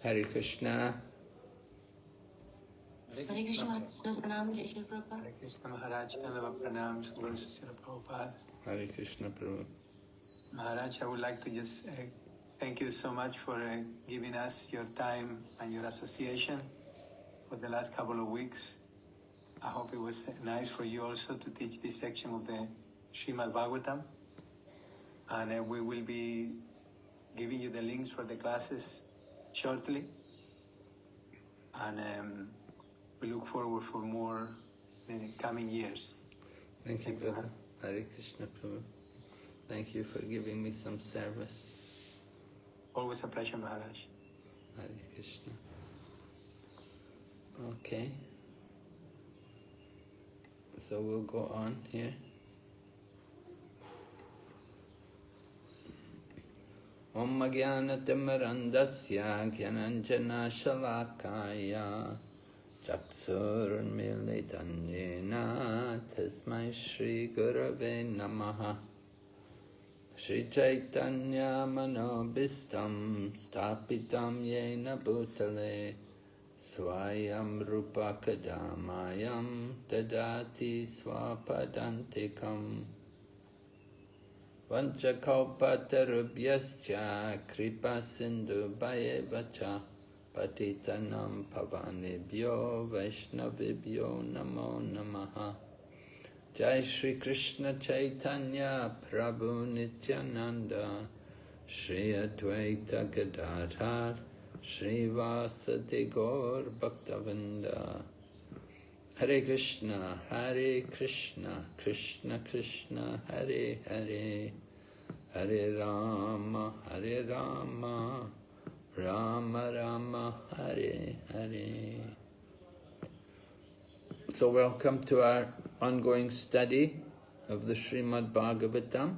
Hare Krishna. Hare Krishna, Pranam, Jai Shri Prabhupada. Hare Krishna Maharaj, Dhanava Pranam, Shri Srila Prabhupada. Hare Krishna Prabhu. Maharaj, I would like to just thank you so much for giving us your time and your association for the last couple of weeks. I hope it was nice for you also to teach this section of the Srimad Bhagavatam. And we will be giving you the links for the classes shortly. And we look forward for more in the coming years. Thank you, Prabhu. Hare Krishna Prabhu. Thank you for giving me some service. Always a pleasure, Maharaj. Hare Krishna. Okay. So we'll go on here. Om Jnana-timirandasya Gyananjana Shalakaya Chaksurmilitan Yena Tasmai Shri Gurave Namaha Shri Chaitanya Manobhistam Stapitam Yena Bhutale Swayam Rupa Kadamayam Dadati Swapadantikam Vanchakalpatarubhyascha Kripa Sindhu Bhayevacha Patitanam Pavanebhyo Vaishnavibhyo Namo Namaha Jai Shri Krishna Chaitanya Prabhu Nityananda Shri Advaita Gadadhar Shri Vasati Gaur Bhaktavinda Hare Krishna, Krishna Krishna, Hare Hare, Hare Rama, Rama Rama, Hare Hare. So welcome to our ongoing study of the Srimad Bhagavatam.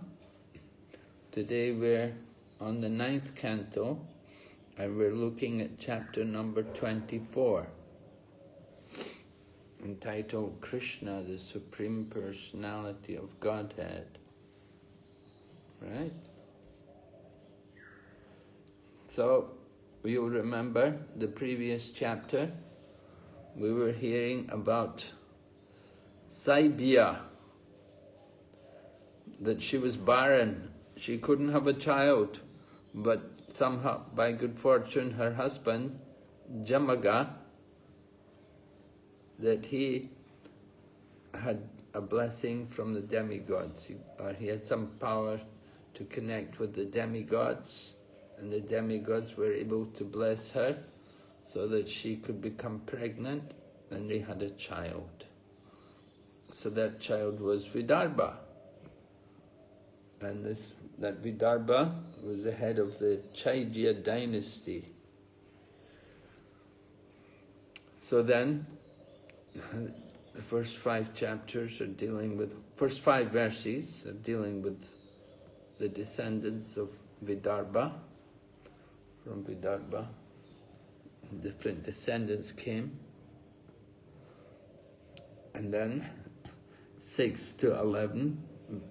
Today we're on the 9th canto and we're looking at chapter number 24. Entitled Krishna, the Supreme Personality of Godhead. Right? So, you'll remember the previous chapter, we were hearing about Saibhya, that she was barren, she couldn't have a child, but somehow, by good fortune, her husband, Jamaga, that he had a blessing from the demigods, or he had some power to connect with the demigods, and the demigods were able to bless her so that she could become pregnant, and they had a child. So that child was Vidarbha. And that Vidarbha was the head of the Chaitya dynasty. So then, the first 5 chapters are dealing with, first 5 verses are dealing with the descendants of Vidarbha. From Vidarbha, different descendants came. And then 6 to 11,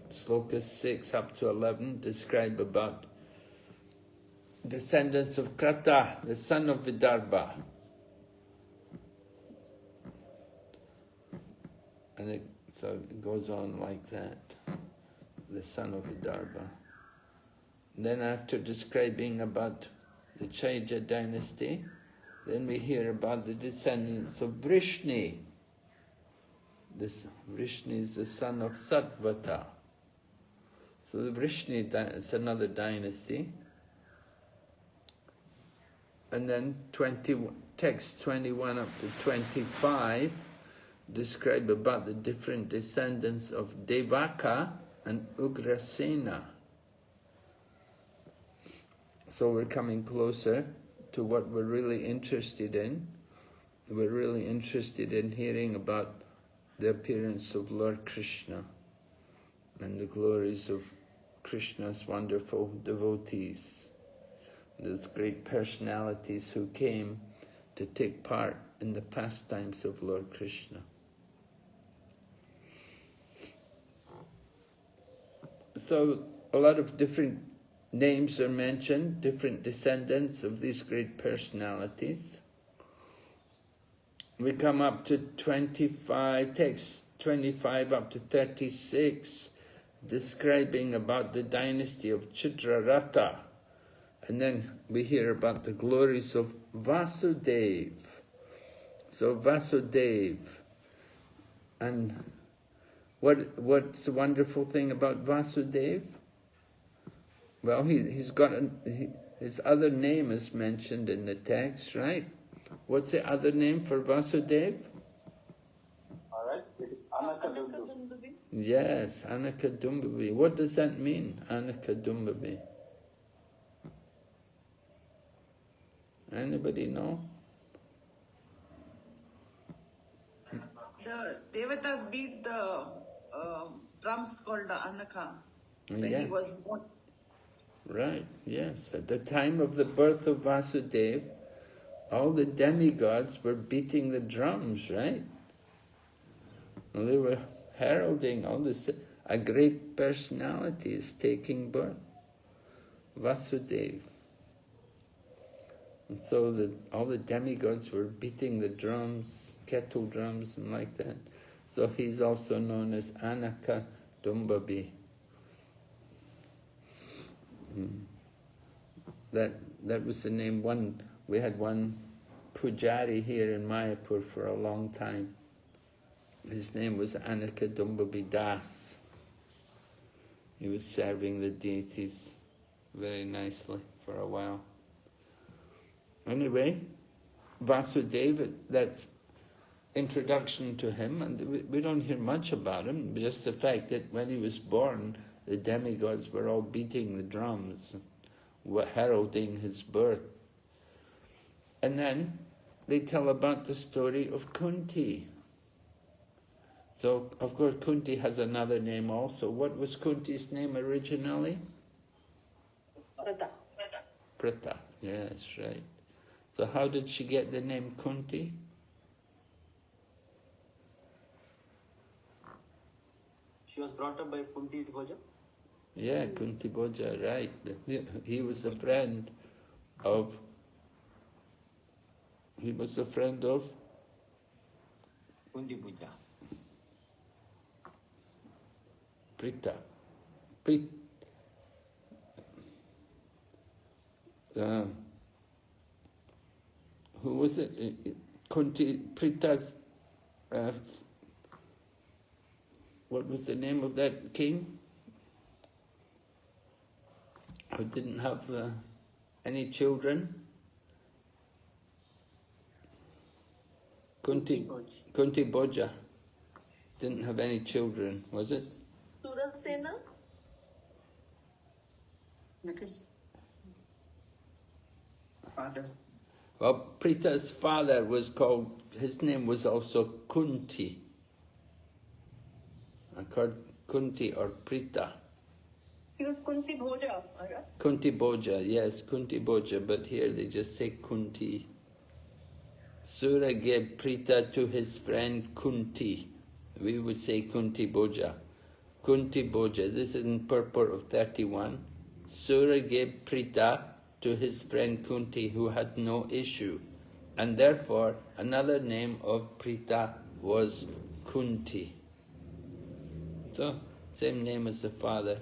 slokas 6 up to 11 describe about descendants of Krata, the son of Vidarbha. And so it goes on like that, the son of Vidarbha. Then after describing about the Chaitya dynasty, then we hear about the descendants of Vrishni. Vrishni is the son of Satvata. So the Vrishni is another dynasty. And then text 21 up to 25 describe about the different descendants of Devaka and Ugrasena. So we're coming closer to what we're really interested in. We're really interested in hearing about the appearance of Lord Krishna and the glories of Krishna's wonderful devotees, those great personalities who came to take part in the pastimes of Lord Krishna. So a lot of different names are mentioned, different descendants of these great personalities. We come up to 25, text 25 up to 36, describing about the dynasty of Chitraratha. And then we hear about the glories of Vasudeva. So Vasudeva. And what's the wonderful thing about Vasudeva? Well, he's got his other name is mentioned in the text, right? What's the other name for Vasudeva? All right, it is Anakadundu. Yes, Anakadumbabi. What does that mean, Anakadumbabi? Anybody know? The Devatas beat the drums called the Anaka when Yeah. he was born. Right, yes. At the time of the birth of Vasudeva, all the demigods were beating the drums, right? And they were heralding all this. A great personality is taking birth. Vasudeva. And so all the demigods were beating the drums, kettle drums and like that. So he's also known as Anaka Dumbabi. That was the name. We had one pujari here in Mayapur for a long time. His name was Anaka Dumbabi Das. He was serving the deities very nicely for a while. Anyway, Vasudeva, that's introduction to him, and we don't hear much about him, just the fact that when he was born, the demigods were all beating the drums, were heralding his birth. And then they tell about the story of Kunti. So, of course, Kunti has another name also. What was Kunti's name originally? Prata. Prita, yes, right. So how did she get the name Kunti? She was brought up by Kunti Bhoja. Yeah, Kunti Bhoja, right. He was a friend of... He was a friend of... Kunti Bhoja. Prita. Who was it? Kunti, Prita's... what was the name of that king? Who didn't have any children? Kunti Bhoja didn't have any children, was it? Surasena? Father. Well, Prita's father was called, his name was also Kunti. Called Kunti or Prita. He was Kunti Bhoja, right? Kunti Bhoja, yes, Kunti Bhoja, but here they just say Kunti. Sura gave Prita to his friend Kunti. We would say Kunti Bhoja. Kunti Bhoja, this is in purport of 31. Sura gave Prita to his friend Kunti who had no issue, and therefore another name of Prita was Kunti. So, same name as the father.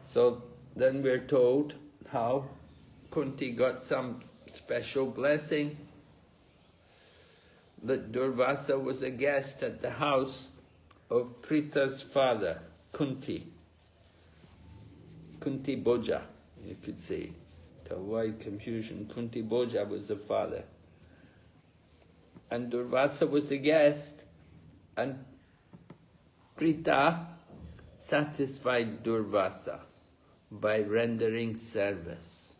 So then we're told how Kunti got some special blessing, that Durvasa was a guest at the house of Prita's father, Kunti. Kunti Bhoja, you could say. To avoid confusion, Kunti Bhoja was the father. And Durvasa was the guest, and Prita satisfied Durvasa by rendering service.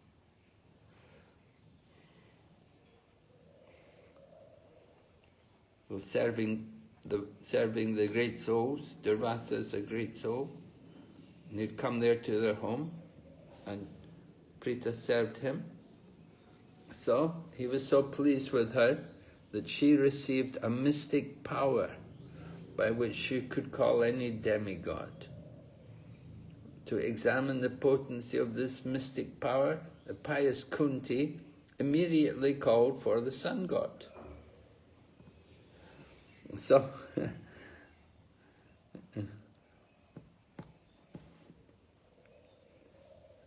So serving the great souls, Durvasa is a great soul, and he'd come there to their home, and Prita served him. So he was so pleased with her that she received a mystic power by which she could call any demigod. to examine the potency of this mystic power, the pious Kunti immediately called for the sun god. So,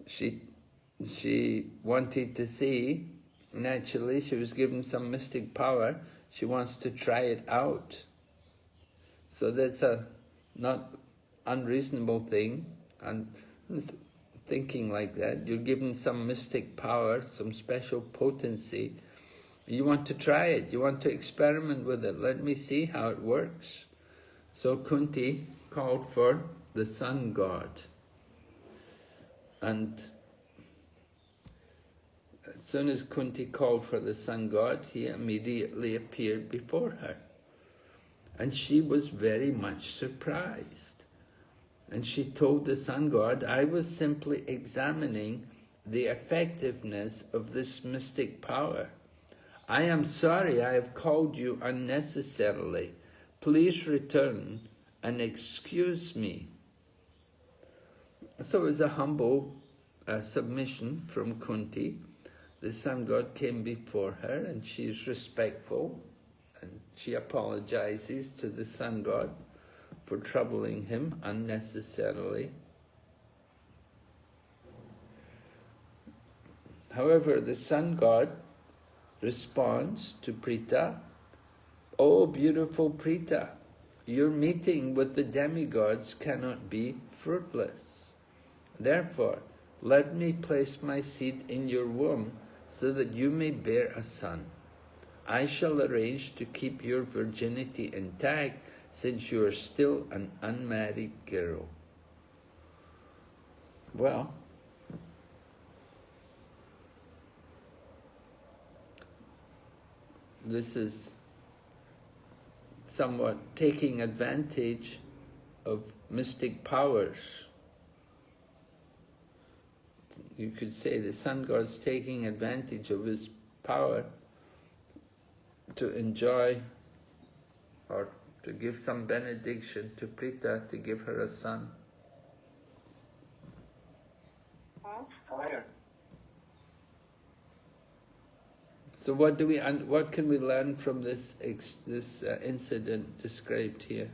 she wanted to see, naturally she was given some mystic power, she wants to try it out. So that's a not unreasonable thing, and thinking like that. You're given some mystic power, some special potency. You want to try it, you want to experiment with it. Let me see how it works. So Kunti called for the sun god. And as soon as Kunti called for the sun god, he immediately appeared before her. And she was very much surprised. And she told the sun god, I was simply examining the effectiveness of this mystic power. I am sorry I have called you unnecessarily. Please return and excuse me. So it was a humble submission from Kunti. The sun god came before her and she is respectful and she apologizes to the sun god for troubling him unnecessarily. However, the sun god responds to Prita, "Oh, beautiful Prita, your meeting with the demigods cannot be fruitless. Therefore, let me place my seed in your womb so that you may bear a son. I shall arrange to keep your virginity intact since you are still an unmarried girl." Well, this is somewhat taking advantage of mystic powers. You could say the sun god's taking advantage of his power to enjoy or to give some benediction to Prita to give her a son. So what can we learn from this incident described here?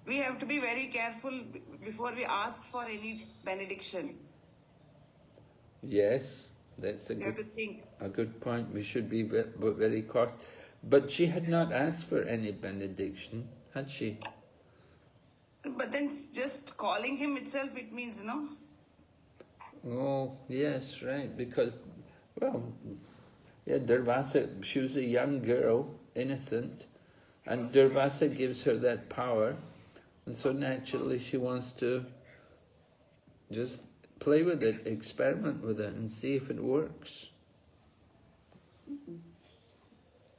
We have to be very careful before we ask for any benediction. Yes, that's We have to think. a good point. We should be very cautious. But she had not asked for any benediction, had she? But then just calling him itself, it means, no? Oh, yes, right. Because, well, yeah, Durvasa, she was a young girl, innocent, and Durvasa gives her that power. And so naturally she wants to just play with it, experiment with it, and see if it works.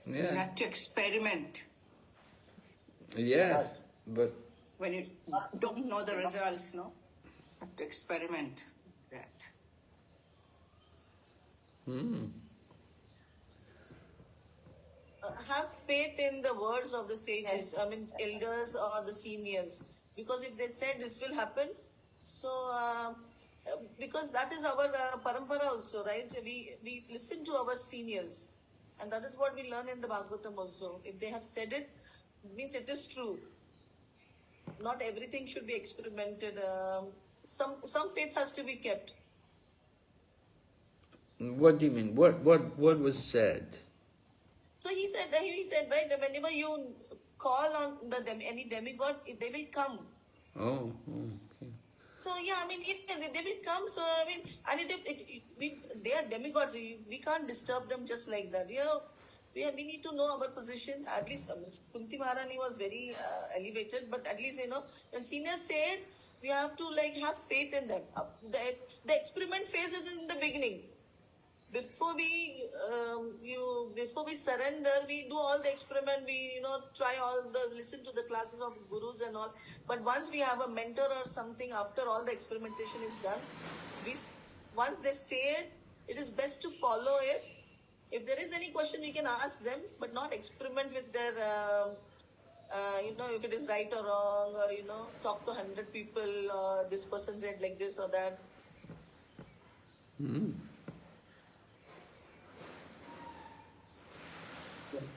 Yeah. You have to experiment. Yes, but When you don't know the results, no? You have to experiment that. Have faith in the words of the sages, I mean elders or the seniors, because if they said this will happen, so because that is our parampara also, right? We listen to our seniors, and that is what we learn in the Bhagavatam also. If they have said it, means it is true. Not everything should be experimented. Some faith has to be kept. what do you mean? What was said? So he said, right, that whenever you call on any demigod, they will come. Oh, okay. So yeah, I mean, if they will come. So I mean, and they are demigods. We can't disturb them just like that. You know, we need to know our position. At least Kunti Maharani was very elevated, but at least when seniors said, we have to have faith in that. The experiment phase is in the beginning. Before we surrender, we do all the experiment. We try listen to the classes of gurus and all. But once we have a mentor or something, after all the experimentation is done, once they say it, it is best to follow it. If there is any question, we can ask them, but not experiment with their, if it is right or wrong, or, talk to 100 people, or this person said like this or that.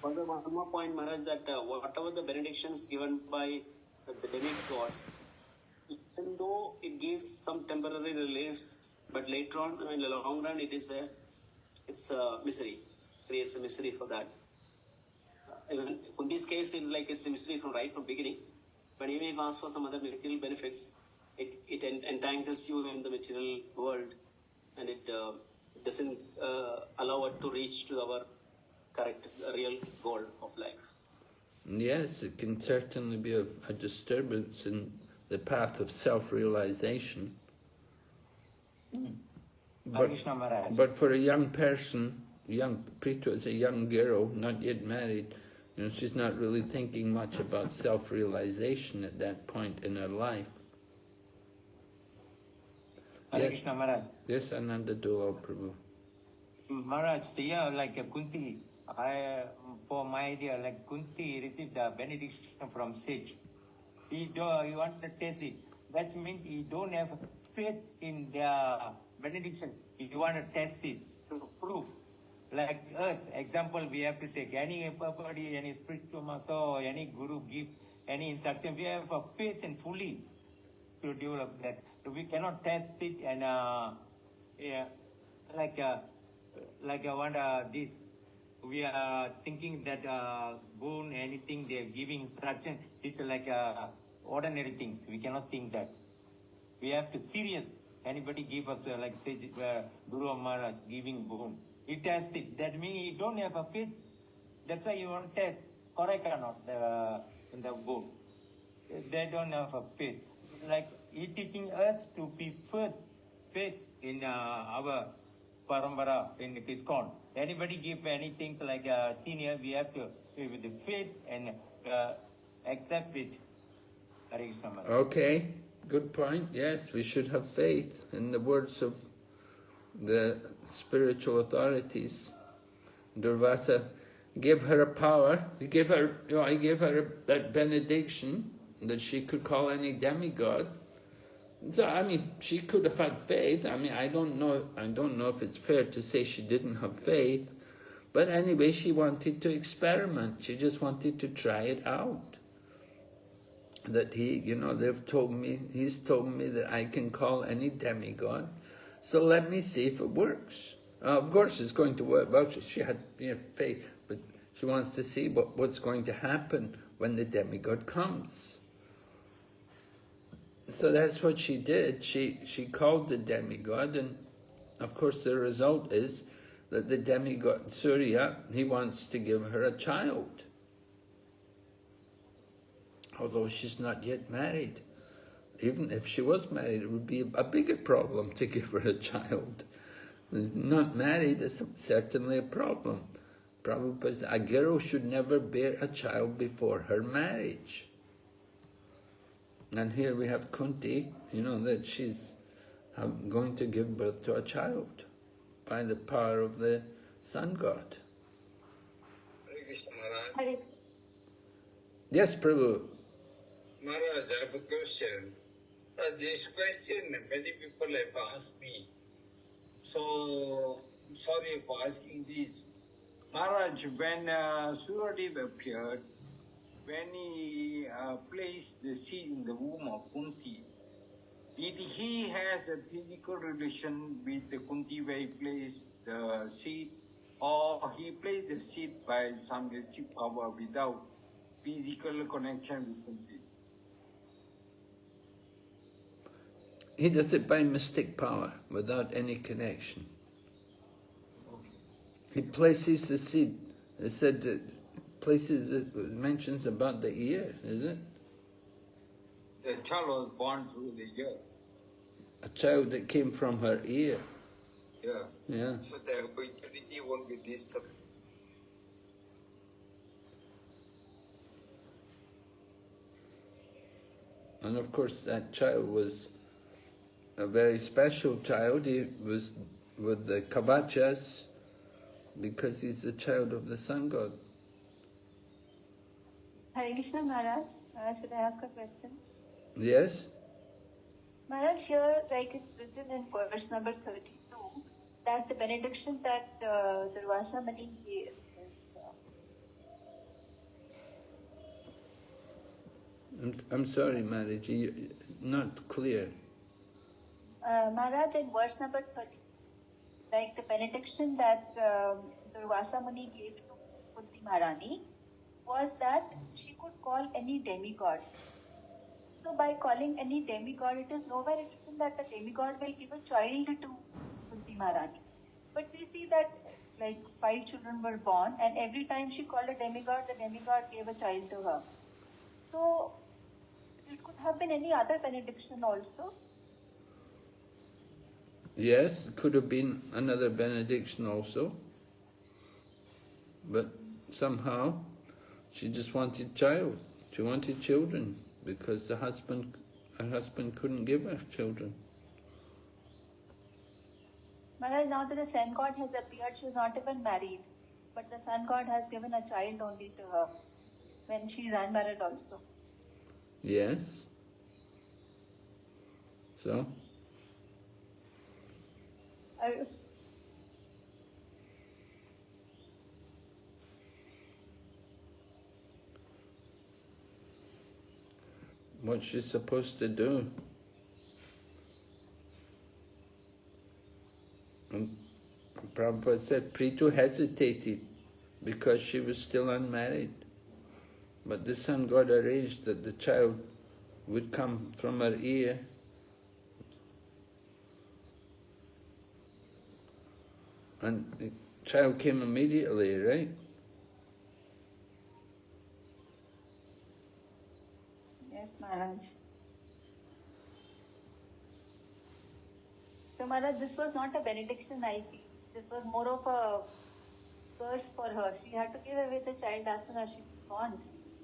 Further, one more point, Maharaj, that whatever the benedictions given by the demigods, even though it gives some temporary reliefs, but later on, in the long run, it's a misery, creates a misery for that. Even in this case, it's a misery from beginning. But even if you ask for some other material benefits, it entangles you in the material world, and it doesn't allow us to reach to our correct, real goal of life. Yes, it can certainly be a disturbance in the path of self-realization. But for a young person, Preeta is a young girl, not yet married, she's not really thinking much about self-realization at that point in her life. Hare Krishna Maharaj. Yes, Ananda Dulal Prabhu. Maharaj, yeah, like Kunti, for my idea, like Kunti received the benediction from sage. He want to test it. That means he don't have faith in their benedictions. He want to test it to prove. Like us, example, we have to take anybody, any spiritual master, or any guru give any instruction. We have a faith and fully to develop that. We cannot test it and this. We are thinking that boon, anything they are giving instruction is like ordinary things. We cannot think that. We have to serious. Anybody give us like say Guru Maharaj giving boon. He tests it. That means you don't have a faith. That's why you want to test correct or not in the boon. They don't have a faith. Like he teaching us to be faith in our parampara in ISKCON. Anybody give anything like senior, we have to with the faith and accept it. Hare Krishna Maharaj. Okay, good point. Yes, we should have faith in the words of the spiritual authorities. Durvasa gave her a power. He gave her that benediction that she could call any demigod. So, she could have had faith. I don't know if it's fair to say she didn't have faith, but anyway, she wanted to experiment. She just wanted to try it out. That he's told me that I can call any demigod, so let me see if it works. Of course, it's going to work. Well, she had faith, but she wants to see what's going to happen when the demigod comes. So that's what she did. She called the demigod, and of course the result is that the demigod, Surya, he wants to give her a child. Although she's not yet married. Even if she was married, it would be a bigger problem to give her a child. Not married is certainly a problem. Prabhupada says a girl should never bear a child before her marriage. And here we have Kunti, that she's going to give birth to a child by the power of the sun god. Hare Krishna Maharaj. Yes, Prabhu. Maharaj, I have a question. This question many people have asked me. So, sorry for asking this. Maharaj, when Suradev appeared, when he placed the seed in the womb of Kunti, did he has a physical relation with the Kunti where he placed the seed, or he placed the seed by some mystic power without physical connection with Kunti? He does it by mystic power, without any connection. Okay. He places the seed. It said mentions about the ear, is it? The child was born through the ear. A child that came from her ear. Yeah. So the vitality won't be disturbed. And of course that child was a very special child. He was with the Kavachas because he's the child of the sun god. Hare Krishna Maharaj. Maharaj, could I ask a question? Yes? Maharaj, here, like it's written in verse number 32, that the benediction that Durvasa Muni gave is... I'm sorry, Maharaji, not clear. Maharaj, in verse number 30, like the benediction that Durvasa Muni gave to Kunti Maharani was that she could call any demigod. So by calling any demigod, it is nowhere written that the demigod will give a child to Kunti Maharani. But we see that like 5 children were born, and every time she called a demigod, the demigod gave a child to her. So it could have been any other benediction also. Yes, it could have been another benediction also. But somehow she just wanted child. She wanted children because her husband couldn't give her children. Maharaj, now that the sun god has appeared, she is not even married. But the sun god has given a child only to her when she is unmarried also. Yes. So? What she's supposed to do. And Prabhupada said Prithu hesitated because she was still unmarried. But the sun god arranged that the child would come from her ear. And the child came immediately, right? Yes, Maharaj. So Maharaj, this was not a benediction, I feel. This was more of a curse for her. She had to give away the child as soon as she was born.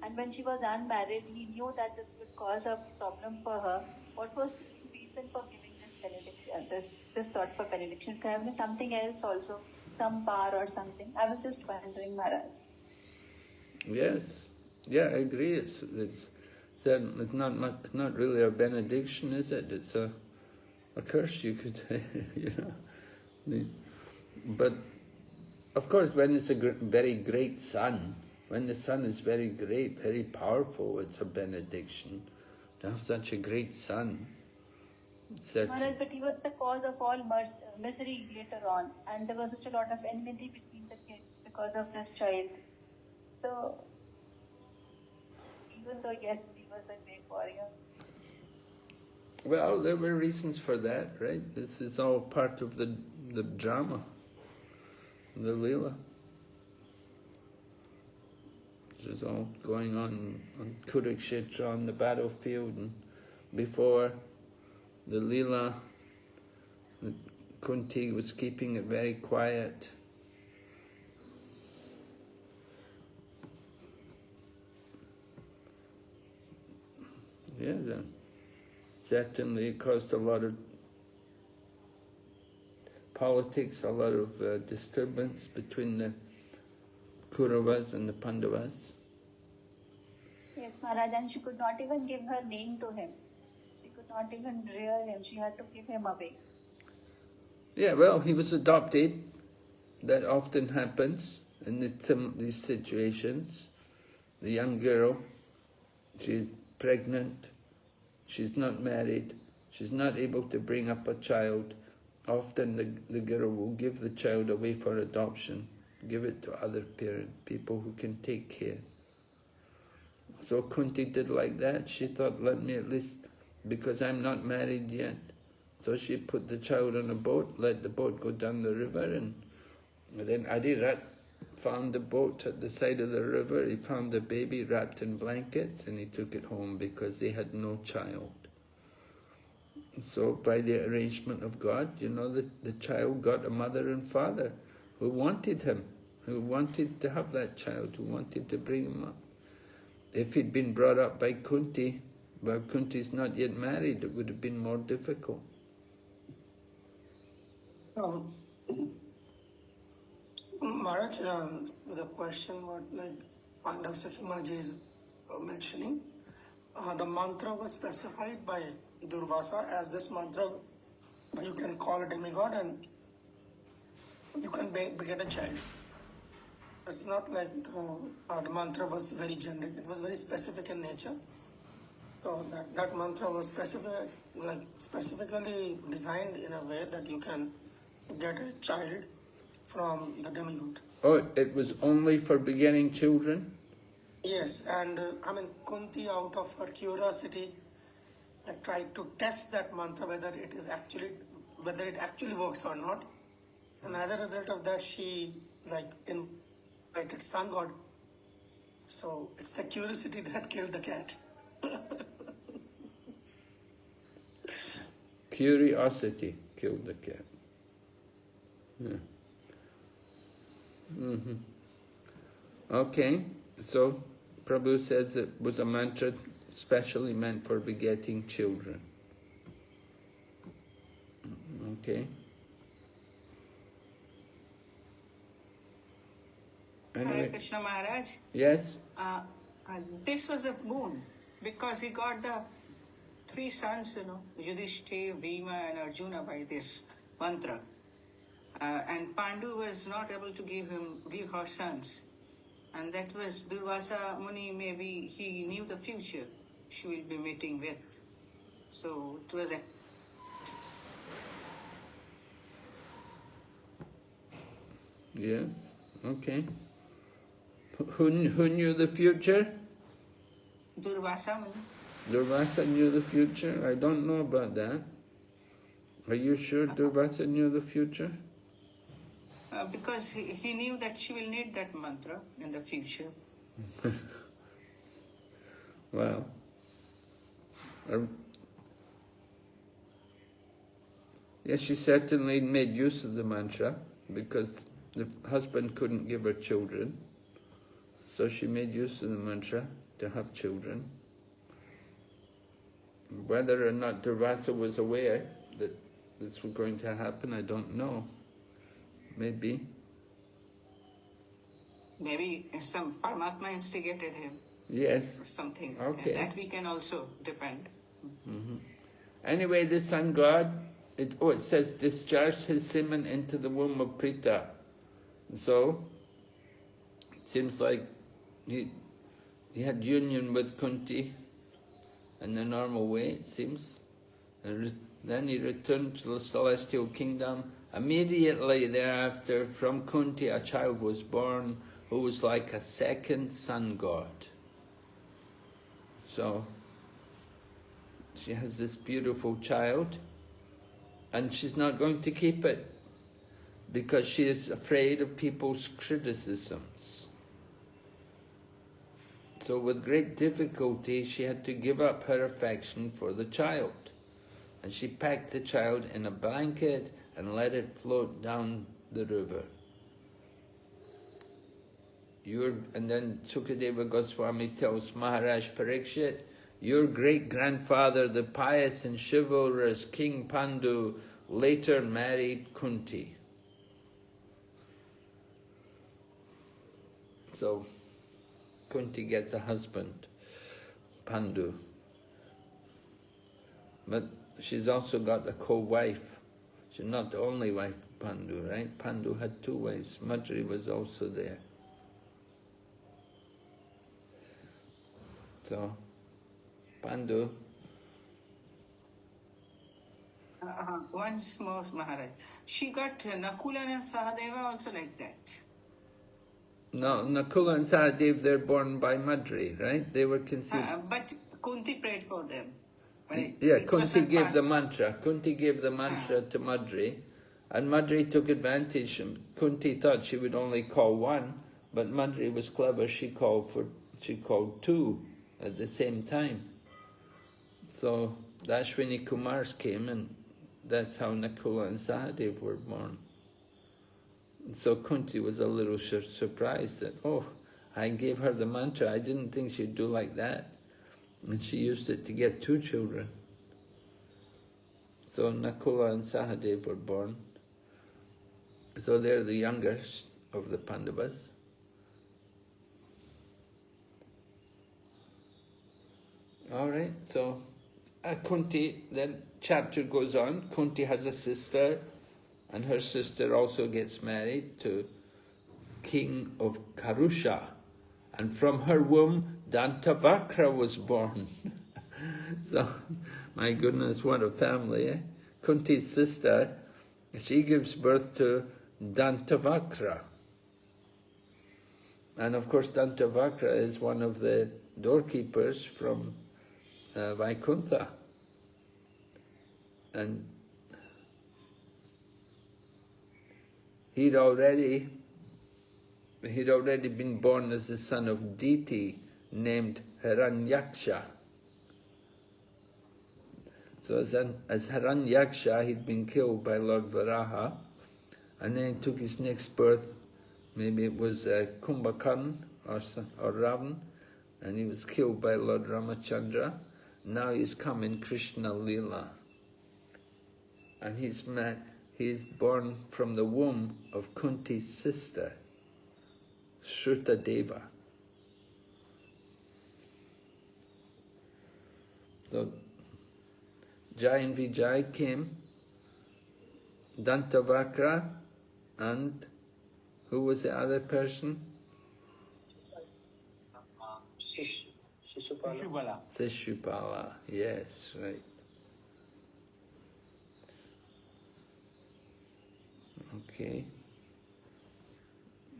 And when she was unmarried, he knew that this would cause a problem for her. What was the reason for giving this benediction, this sort of a benediction? Could have been something else also, some power or something. I was just wondering, Maharaj. Yes, yeah, I agree. It's not really a benediction, is it? It's a curse, you could say. You know. But of course, when it's a very great sun, when the sun is very great, very powerful, it's a benediction. To have such a great sun. Maharaj, but he was the cause of all misery later on, and there was such a lot of enmity between the kids because of this child. So, even though, yes, he was a great warrior. Well, there were reasons for that, right? This is all part of the drama, the Leela. This is all going on Kurukshetra, on the battlefield, and before the Leela, Kunti was keeping it very quiet. Yeah, certainly it caused a lot of politics, a lot of disturbance between the Kauravas and the Pandavas. Yes, Maharaj, and she could not even give her name to him. She could not even rear him. She had to give him away. Yeah, well, he was adopted. That often happens in these situations. The young girl, she's pregnant, she's not married, she's not able to bring up a child. Often the girl will give the child away for adoption, give it to other people who can take care. So Kunti did like that. She thought, let me at least, because I'm not married yet. So she put the child on a boat, let the boat go down the river, and then Adirat found the boat at the side of the river. He found the baby wrapped in blankets and he took it home because they had no child. So by the arrangement of God, you know, the child got a mother and father who wanted him, who wanted to have that child, who wanted to bring him up. If he'd been brought up by Kunti, well, Kunti's not yet married, it would have been more difficult. Maharaj, the question what like Pandav Sakhimaji is mentioning, the mantra was specified by Durvasa as this mantra, you can call a demigod and you can beget a child. It's not like the mantra was very generic, it was very specific in nature. So that mantra was specifically designed in a way that you can get a child from the demigod. Oh, it was only for begetting children? Yes, and Kunti, out of her curiosity, tried to test that mantra whether it actually works or not, and as a result of that, she invited sun god. So it's the curiosity that killed the cat. Curiosity killed the cat. Yeah. Okay, so Prabhu says it was a mantra specially meant for begetting children. Okay. Anyway. Hare Krishna Maharaj. Yes? This was a boon because he got the 3 sons, Yudhishthira, Bhima and Arjuna by this mantra. And Pandu was not able to give her sons. And that was Durvasa Muni, maybe he knew the future she will be meeting with. So it was a... Yes, okay. Who knew the future? Durvasa Muni. Durvasa knew the future? I don't know about that. Are you sure Durvasa knew the future? Because he knew that she will need that mantra in the future. Well, yes, she certainly made use of the mantra because the husband couldn't give her children. So she made use of the mantra to have children. Whether or not Durvasa was aware that this was going to happen, I don't know. Maybe. Maybe some Paramatma instigated him. Yes. Or something. Okay. That we can also depend. Anyway, the sun god, it says, discharged his semen into the womb of Prita. So, it seems like he had union with Kunti in the normal way, it seems. And then he returned to the celestial kingdom. Immediately thereafter, from Kunti, a child was born who was like a second sun god. So, she has this beautiful child, and she's not going to keep it because she is afraid of people's criticisms. So with great difficulty, she had to give up her affection for the child. And she packed the child in a blanket and let it float down the river. And then Sukadeva Goswami tells Maharaj Parikshit, your great-grandfather, the pious and chivalrous King Pandu, later married Kunti. So, Kunti gets a husband, Pandu. But she's also got a co-wife. She's not the only wife of Pandu, right? Pandu had 2 wives. Madri was also there. So, Pandu. Once more, Maharaj. She got Nakula and Sahadeva also like that. No, Nakula and Sahadev, they're born by Madri, right? They were conceived. But Kunti prayed for them. Kunti gave the mantra. Kunti gave the mantra to Madri, and Madri took advantage. Kunti thought she would only call one, but Madri was clever. She called 2 at the same time. So the Ashwini Kumars came, and that's how Nakula and Sahadev were born. So Kunti was a little surprised that, I gave her the mantra. I didn't think she'd do like that. And she used it to get 2 children. So Nakula and Sahadev were born. So they're the youngest of the Pandavas. All right, so Kunti, then chapter goes on. Kunti has a sister, and her sister also gets married to king of Karusha. And from her womb, Dantavakra was born. So, my goodness, what a family, eh? Kunti's sister, she gives birth to Dantavakra. And of course, Dantavakra is one of the doorkeepers from Vaikuntha. And he'd already been born as the son of Diti, named Hiranyaksha. So as Hiranyaksha, he'd been killed by Lord Varaha, and then he took his next birth, maybe it was Kumbhakarna or Ravan, and he was killed by Lord Ramachandra. Now he's come in Krishna Lila. And he's born from the womb of Kunti's sister, Shrutadeva. So Jai and Vijay came, Dantavakra, and who was the other person? Shishupala. Shishupala, yes, right. Okay.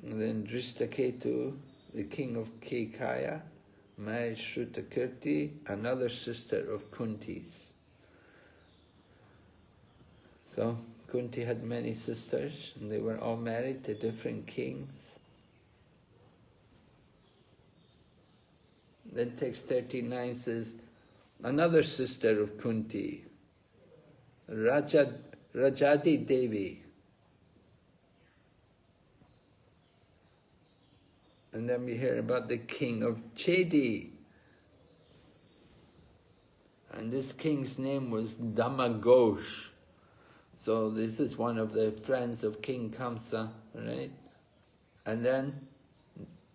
And then Drishtaketu, the king of Kekaya, married Shrutakirti, another sister of Kunti's. So Kunti had many sisters, and they were all married to different kings. Then text 39 says, another sister of Kunti, Rajadi Devi. And then we hear about the king of Chedi. And this king's name was Damagosh. So this is one of the friends of King Kamsa, right? And then,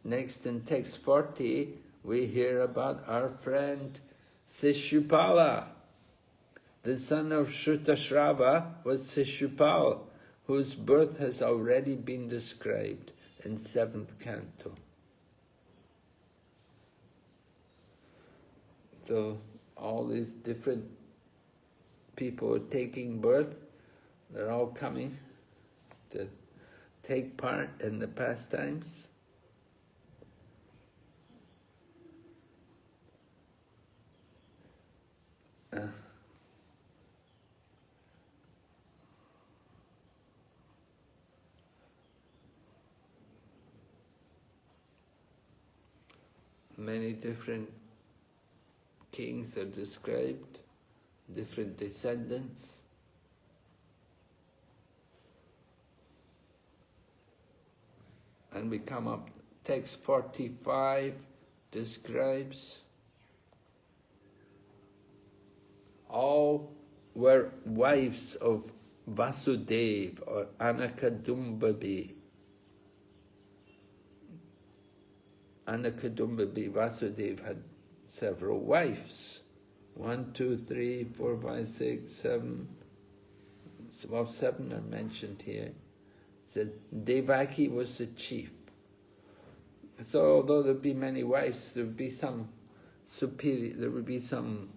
next in text 40, we hear about our friend Shishupala. The son of Shrutashrava was Shishupal, whose birth has already been described in 7th canto. So all these different people taking birth, they're all coming to take part in the pastimes. Many different kings are described, different descendants. And we come up, text 45 describes all were wives of Vasudeva or Anakadumbabi. Anakadumbabi, Vasudeva had several wives. 1, 2, 3, 4, 5, 6, 7. Well, 7 are mentioned here. Said Devaki was the chief. So although there'd be many wives, there would be some superior, there would be some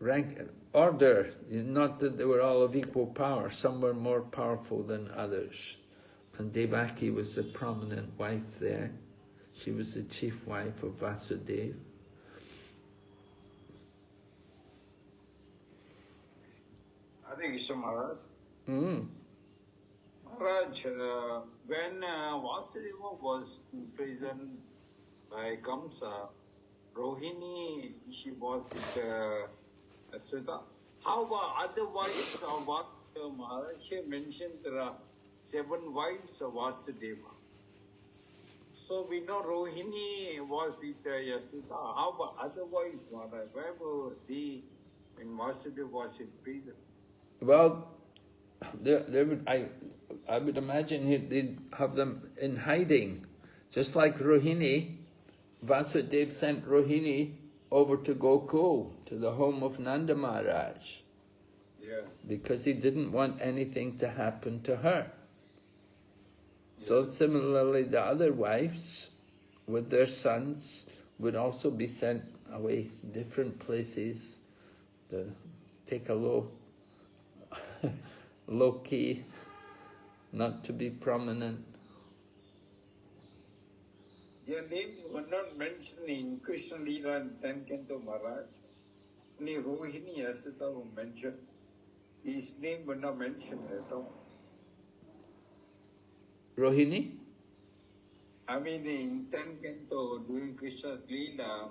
rank, order, not that they were all of equal power. Some were more powerful than others. And Devaki was the prominent wife there. She was the chief wife of Vasudeva. Hare Krishna Maharaj. Maharaj, when Vasudeva was imprisoned by Kamsa, Rohini, she was with Sudha. How about other wives of Vasudeva Maharaj? She mentioned there are 7 wives of Vasudeva. So we know Rohini was with Yasuda. How about other wives, Maharaj? Where were they when Vasudeva was in prison? Well, I would imagine they'd have them in hiding. Just like Rohini, Vasudeva sent Rohini over to Gokul, to the home of Nanda Maharaj. Yeah. Because he didn't want anything to happen to her. So similarly, the other wives with their sons would also be sent away different places to take a low key, not to be prominent. Their names were not mentioned in Krishna Leela and Ten Canto Maharaj. Only Rohini Asita were mentioned. His name were not mentioned at all. Rohini? I mean, in Ten Canto, during Krishna's Leela,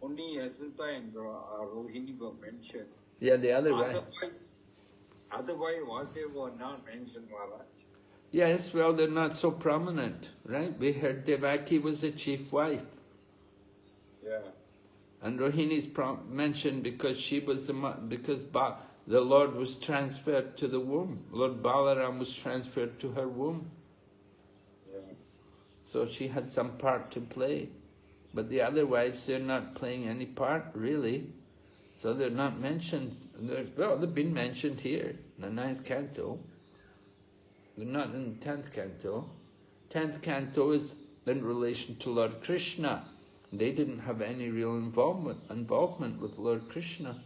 only Asita and Rohini were mentioned. Yeah, the other way. Otherwise, Vasudeva were not mentioned, Maharaj. Yes, well, they're not so prominent, right? We heard Devaki was the chief wife. Yeah. And Rohini's mentioned because she was the Lord was transferred to the womb. Lord Balaram was transferred to her womb. Yeah. So she had some part to play. But the other wives, they're not playing any part, really. So they're not mentioned. They've been mentioned here in the 9th canto. They're not in the 10th canto. 10th canto is in relation to Lord Krishna. They didn't have any real involvement with Lord Krishna.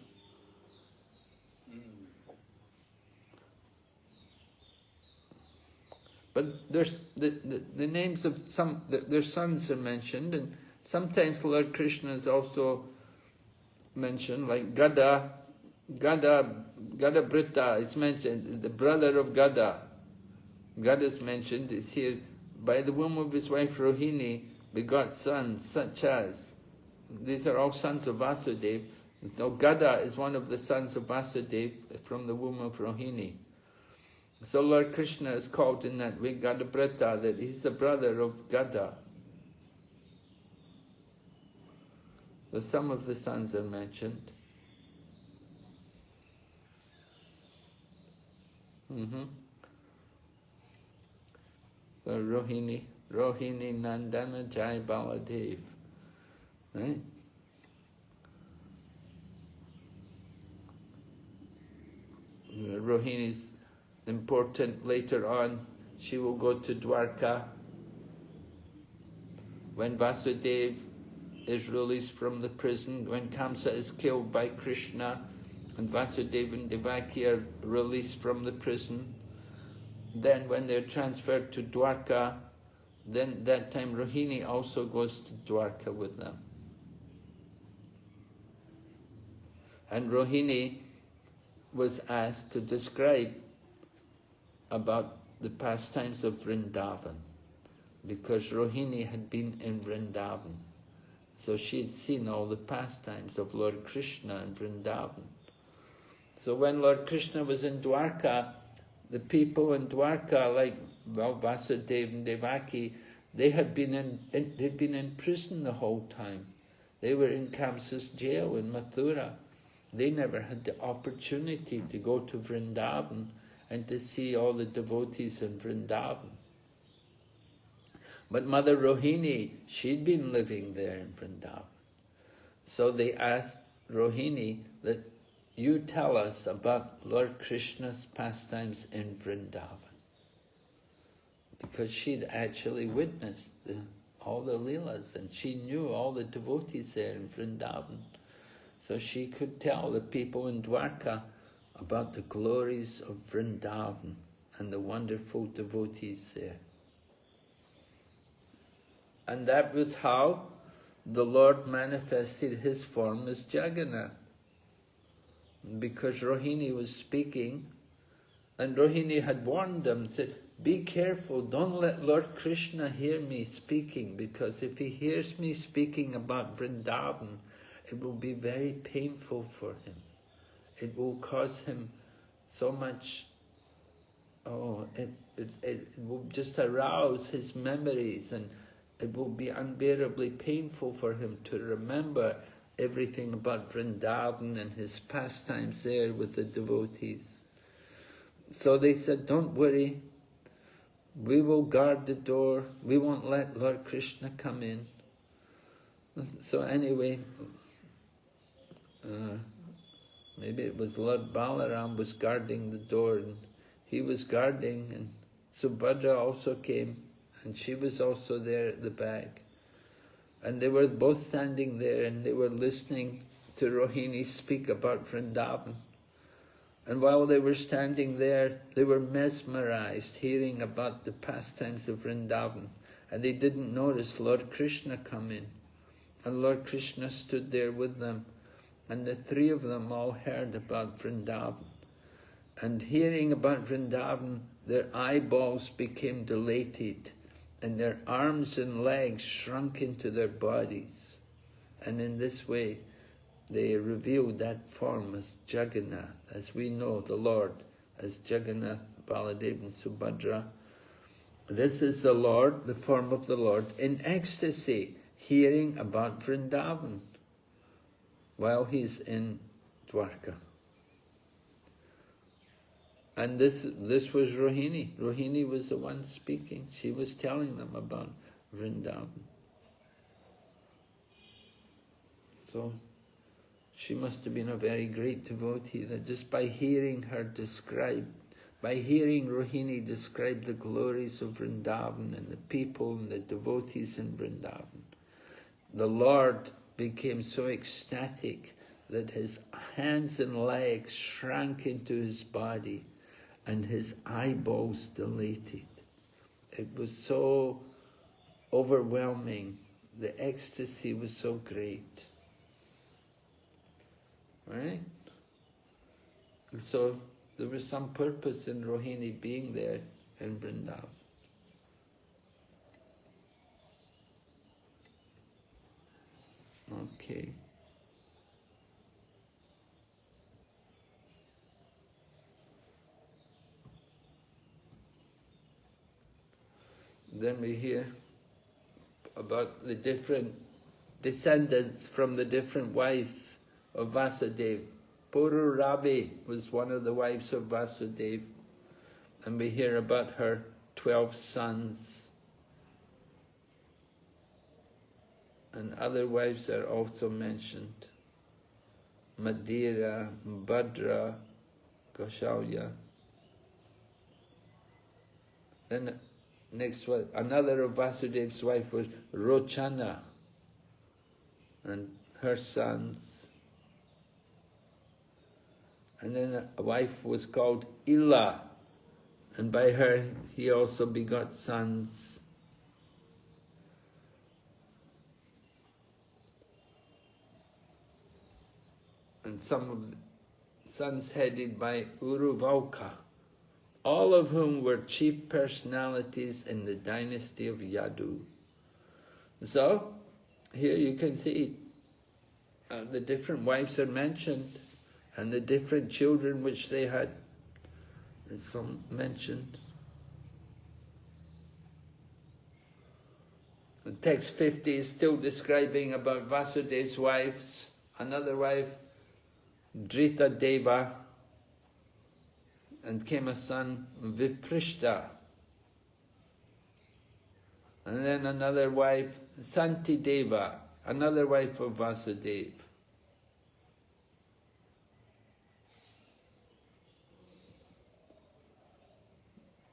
But there's the names of their sons are mentioned, and sometimes Lord Krishna is also mentioned, like Gada Britta is mentioned, the brother of Gada. Gada is mentioned, is here, by the womb of his wife Rohini, begot sons such as, these are all sons of Vasudeva. So Gada is one of the sons of Vasudeva from the womb of Rohini. So Lord Krishna is called in that way Gadabrata, that he's the brother of Gada. So some of the sons are mentioned. So Rohini Nandana Jai Baladev. Right? Rohini's important later on. She will go to Dwarka. When Vasudeva is released from the prison, when Kamsa is killed by Krishna, and Vasudeva and Devaki are released from the prison, then when they're transferred to Dwarka, then that time Rohini also goes to Dwarka with them. And Rohini was asked to describe about the pastimes of Vrindavan, because Rohini had been in Vrindavan. So she had seen all the pastimes of Lord Krishna in Vrindavan. So when Lord Krishna was in Dwarka, the people in Dwarka, like Vasudeva and Devaki, they had been in prison the whole time. They were in Kamsa's jail in Mathura. They never had the opportunity to go to Vrindavan and to see all the devotees in Vrindavan. But Mother Rohini, she'd been living there in Vrindavan. So they asked Rohini that you tell us about Lord Krishna's pastimes in Vrindavan. Because she'd actually witnessed all the Leelas, and she knew all the devotees there in Vrindavan. So she could tell the people in Dwarka about the glories of Vrindavan and the wonderful devotees there. And that was how the Lord manifested his form as Jagannath. Because Rohini was speaking, and Rohini had warned them, said, be careful, don't let Lord Krishna hear me speaking, because if he hears me speaking about Vrindavan, it will be very painful for him. It will cause him so much, it will just arouse his memories, and it will be unbearably painful for him to remember everything about Vrindavan and his pastimes there with the devotees. So they said, don't worry, we will guard the door, we won't let Lord Krishna come in. So anyway, maybe it was Lord Balaram was guarding the door, and he was guarding, and Subhadra also came, and she was also there at the back. And they were both standing there, and they were listening to Rohini speak about Vrindavan. And while they were standing there, they were mesmerized, hearing about the pastimes of Vrindavan. And they didn't notice Lord Krishna come in. And Lord Krishna stood there with them. And the three of them all heard about Vrindavan. And hearing about Vrindavan, their eyeballs became dilated, and their arms and legs shrunk into their bodies. And in this way, they revealed that form as Jagannath, as we know the Lord as Jagannath, Baladev and Subhadra. This is the Lord, the form of the Lord, in ecstasy, hearing about Vrindavan, while he's in Dwarka. And this was Rohini. Rohini was the one speaking. She was telling them about Vrindavan. So she must have been a very great devotee, that just by hearing her describe, by hearing Rohini describe the glories of Vrindavan and the people and the devotees in Vrindavan, the Lord became so ecstatic that his hands and legs shrank into his body and his eyeballs dilated. It was so overwhelming. The ecstasy was so great. Right? So there was some purpose in Rohini being there in Vrindavan. Okay. Then we hear about the different descendants from the different wives of Vasudeva. Pururavi was one of the wives of Vasudeva, and we hear about her 12 sons. And other wives are also mentioned. Madira, Bhadra, Kaushalya. Then next one, another of Vasudeva's wife was Rochana, and her sons. And then a wife was called Ila, and by her he also begot sons. And some of the sons headed by Uruvalka, all of whom were chief personalities in the dynasty of Yadu. So, here you can see the different wives are mentioned, and the different children which they had. There's some mentioned. The text 50 is still describing about Vasudeva's wives. Another wife, Drita Deva, and came a son, Viprishta. And then another wife, Santi Deva, another wife of Vasudeva.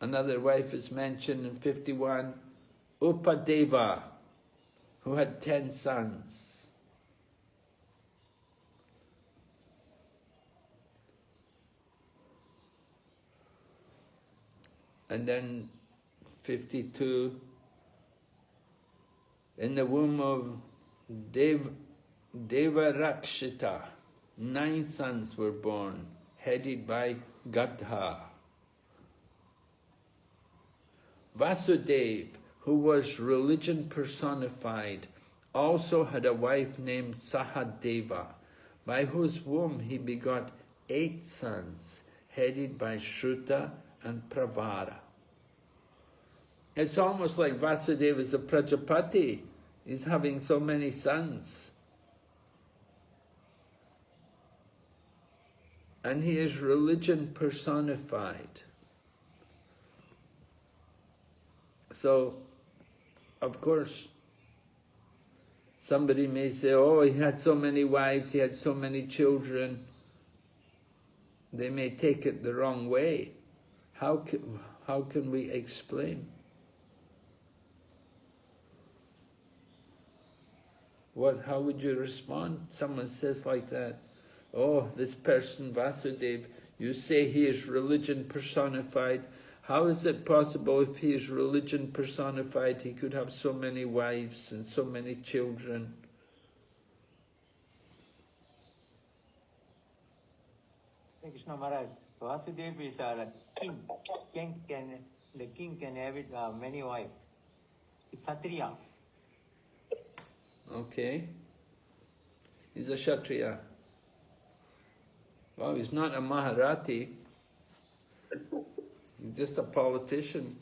Another wife is mentioned in 51, Upadeva, who had 10 sons. And then 52, in the womb of Devarakshita, 9 sons were born, headed by Gadha. Vasudeva, who was religion personified, also had a wife named Sahadeva, by whose womb he begot 8 sons, headed by Shruta and Pravara. It's almost like Vasudeva is a Prajapati. He's having so many sons. And he is religion personified. So, of course, somebody may say, oh, he had so many wives, he had so many children. They may take it the wrong way. How can we explain? How would you respond? Someone says like that, oh, this person, Vasudeva, you say he is religion personified. How is it possible if he is religion personified, he could have so many wives and so many children? Krishna Maharaj, Vasudeva is a king. The king can have it, many wives. It's Satriya. Okay. He's a Kshatriya. Well, he's not a Maharati. He's just a politician.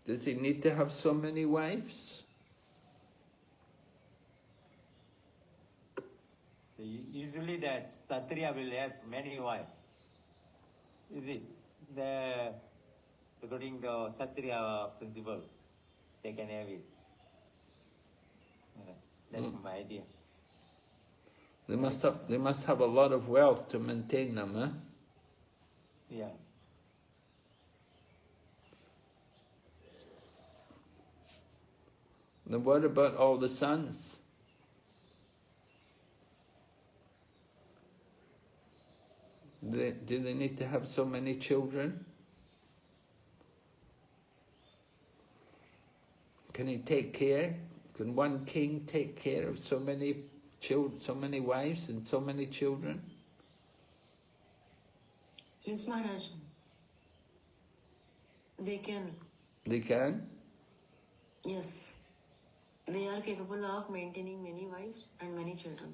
Does he need to have so many wives? Usually that Satriya will have many wives. Is it? According to Satriya principle, they can have it. That's my idea. They must have a lot of wealth to maintain them, huh? Yeah. Then what about all the sons? Do they need to have so many children? Can he take care? Can one king take care of so many children, so many wives and so many children? Yes, Maharaj. They can. They can? Yes. They are capable of maintaining many wives and many children.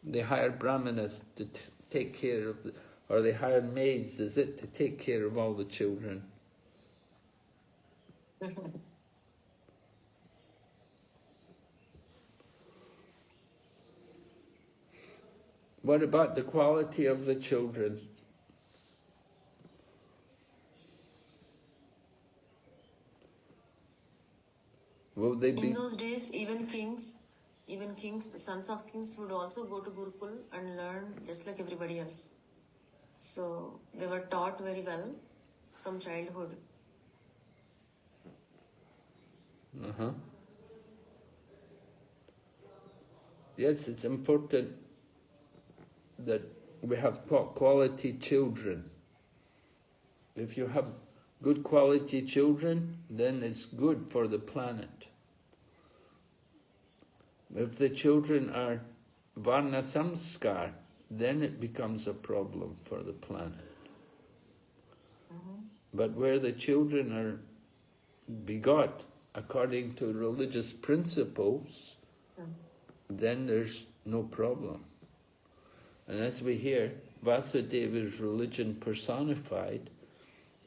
They hire brahmanas to take care of, or they hire maids, is it, to take care of all the children? What about the quality of the children? Will they be? In those days, even kings, the sons of kings would also go to Gurukul and learn just like everybody else. So they were taught very well from childhood. Yes, it's important that we have quality children. If you have good quality children, then it's good for the planet. If the children are Varna Samskar, then it becomes a problem for the planet. But where the children are begot according to religious principles, then there's no problem. And as we hear, Vasudeva is religion personified,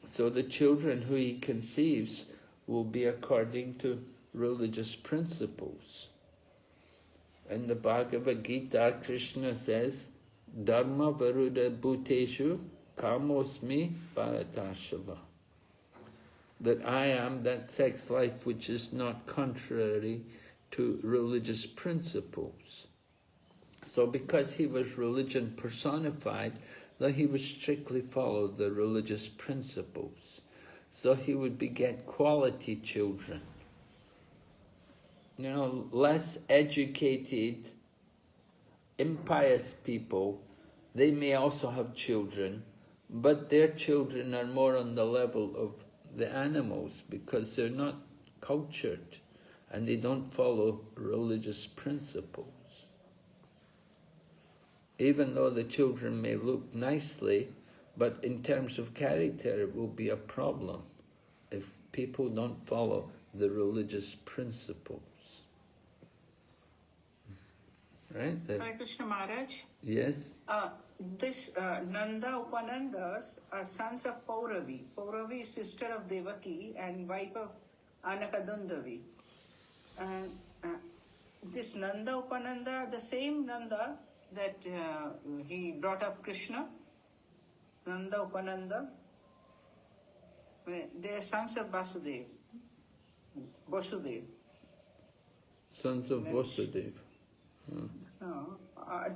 so the children who he conceives will be according to religious principles. In the Bhagavad Gita, Krishna says, Dharma Varuda Bhuteshu Kamosmi Bharatashala. That I am that sex life which is not contrary to religious principles. So because he was religion personified, then he would strictly follow the religious principles. So he would beget quality children. You know, less educated, impious people, they may also have children, but their children are more on the level of the animals because they're not cultured and they don't follow religious principles. Even though the children may look nicely, but in terms of character it will be a problem if people don't follow the religious principles. Right? Hare Krishna Maharaj. Yes? This Nanda Upanandas are sons of Pauravi. Pauravi is sister of Devaki and wife of Anakadundavi. And this Nanda Upananda, the same Nanda, that he brought up Krishna, Nanda, Upananda. They are sons of Vasudev. Sons of Vasudev.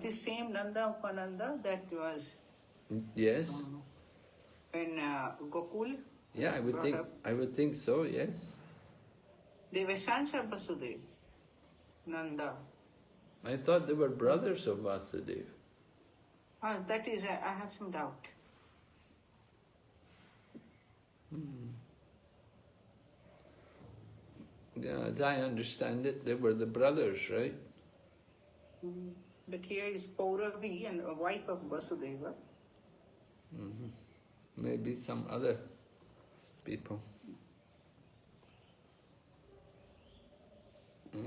The same Nanda Upananda that was Yes. in Gokul. Yeah, I would think so, yes. They were sons of Vasudev, Nanda. I thought they were brothers of Vasudev. That is, I have some doubt. Yeah, as I understand it, they were the brothers, right? But here is Pauravi and a wife of Vasudeva. Maybe some other people.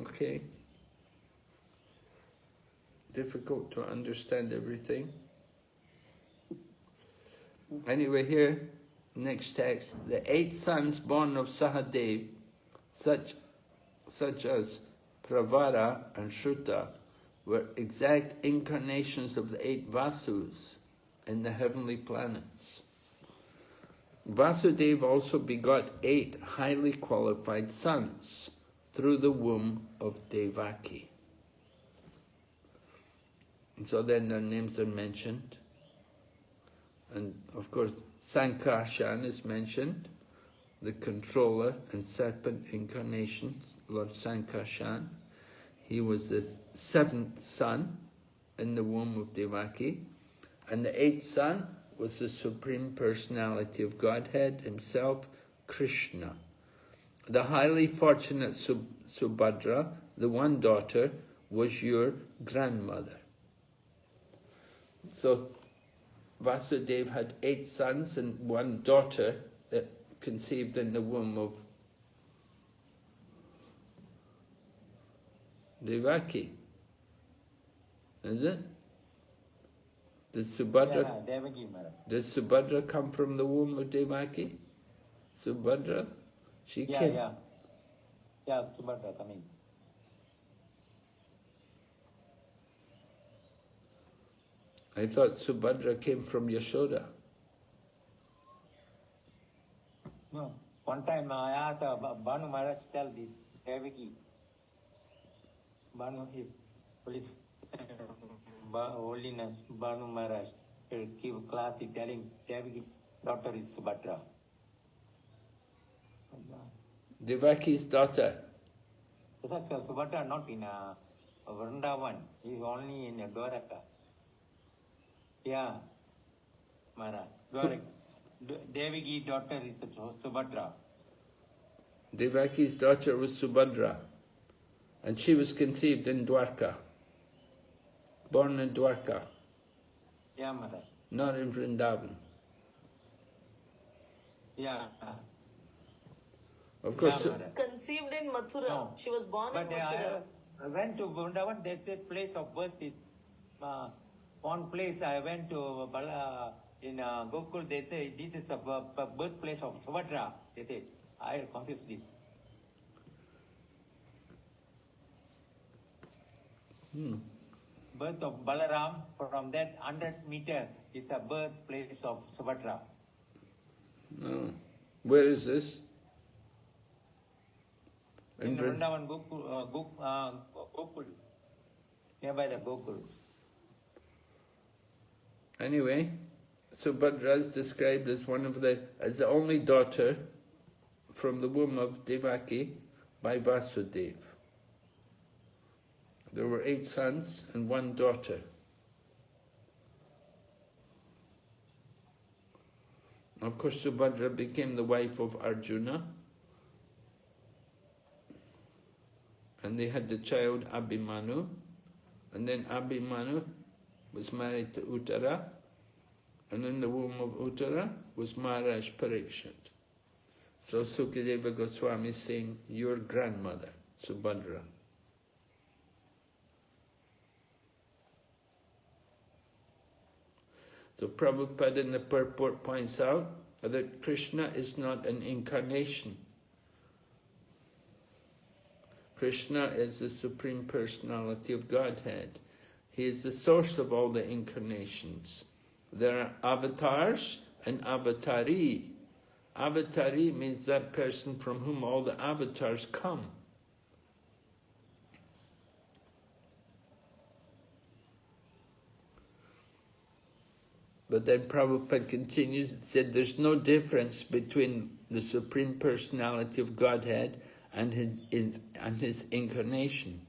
Okay. Difficult to understand everything. Anyway, here, next text. The 8 sons born of Sahadev, such as Pravara and Shruta, were exact incarnations of the 8 Vasus in the heavenly planets. Vasudeva also begot 8 highly qualified sons through the womb of Devaki. And so then their names are mentioned. And of course, Sankarshan is mentioned, the controller and serpent incarnation, Lord Sankarshan. He was the 7th son in the womb of Devaki. And the 8th son was the Supreme Personality of Godhead himself, Krishna. The highly fortunate Subhadra, the one daughter, was your grandmother. So Vasudeva had 8 sons and 1 daughter that conceived in the womb of Devaki. Is it? Does Subhadra come from the womb of Devaki? Subhadra? She came. Yeah, Subhadra coming. I thought Subhadra came from Yashoda. No. One time I asked Banu Maharaj to tell this, Devaki. Banu is police. Holiness Banu Maharaj will give class telling Devaki's daughter is Subhadra. Devaki's daughter. That's Subhadra not in Vrindavan. He is only in Dwaraka. Yeah, Maharaj. Devaki's daughter is Subhadra. Devaki's daughter was Subhadra. And she was conceived in Dwarka. Born in Dwarka. Yeah, Maharaj. Not in Vrindavan. Yeah. Of course. Yeah, conceived in Mathura. No. She was born in Mathura. I went to Vrindavan, they said place of birth is one place. I went to in Gokul, they say this is a birthplace of Subhadra. They said, I confused this. Birth of Balaram, from that 100 meter is a birthplace of Subhadra. No. Where is this? In Vrindavan, Gokul, nearby the Gokul. Anyway, Subhadra is described as as the only daughter from the womb of Devaki by Vasudeva. There were 8 sons and 1 daughter. Of course, Subhadra became the wife of Arjuna, and they had the child Abhimanyu, and then Abhimanyu was married to Uttara, and in the womb of Uttara was Maharaj Parikshit. So Sukadeva Goswami is saying, your grandmother, Subhadra. So Prabhupada in the purport points out that Krishna is not an incarnation. Krishna is the Supreme Personality of Godhead. He is the source of all the incarnations. There are avatars and avatari. Avatari means that person from whom all the avatars come. But then Prabhupada continues and said there's no difference between the Supreme Personality of Godhead and his incarnation.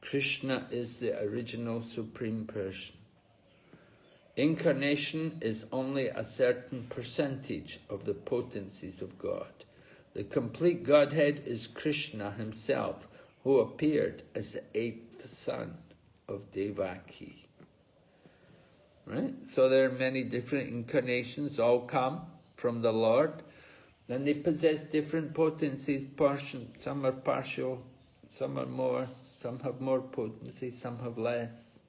Krishna is the original Supreme Person. Incarnation is only a certain percentage of the potencies of God. The complete Godhead is Krishna himself, who appeared as the 8th son of Devaki. Right? So there are many different incarnations, all come from the Lord, and they possess different potencies. Some are partial, some are more, some have more potency, some have less.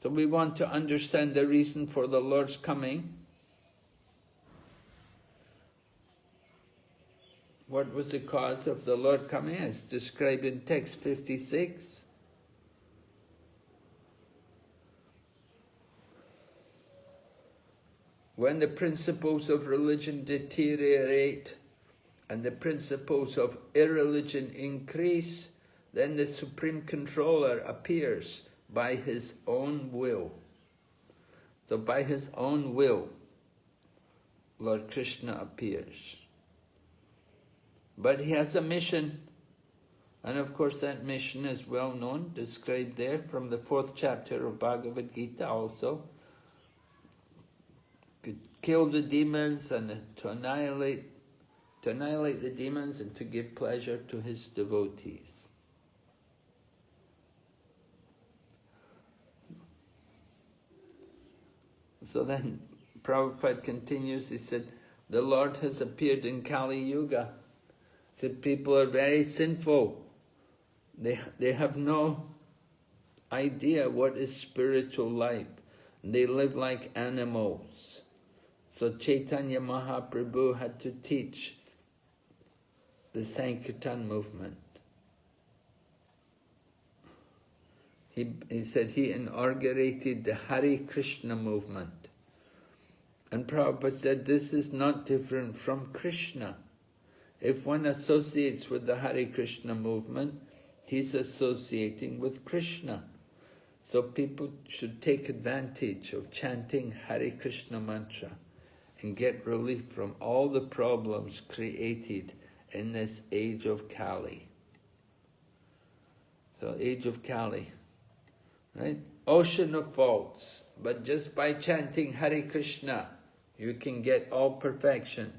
So we want to understand the reason for the Lord's coming. What was the cause of the Lord coming? It's described in text 56. When the principles of religion deteriorate and the principles of irreligion increase, then the Supreme Controller appears by his own will. So by his own will, Lord Krishna appears. But he has a mission, and of course that mission is well known, described there from the 4th chapter of Bhagavad Gita also. To kill the demons and to annihilate the demons and to give pleasure to his devotees. So then Prabhupada continues, he said, the Lord has appeared in Kali Yuga. He said, people are very sinful. They have no idea what is spiritual life. They live like animals. So Chaitanya Mahaprabhu had to teach the Sankirtan movement. He said he inaugurated the Hare Krishna movement. And Prabhupada said this is not different from Krishna. If one associates with the Hare Krishna movement, he's associating with Krishna. So people should take advantage of chanting Hare Krishna mantra and get relief from all the problems created in this age of Kali. So age of Kali, right? Ocean of faults, but just by chanting Hare Krishna, you can get all perfection.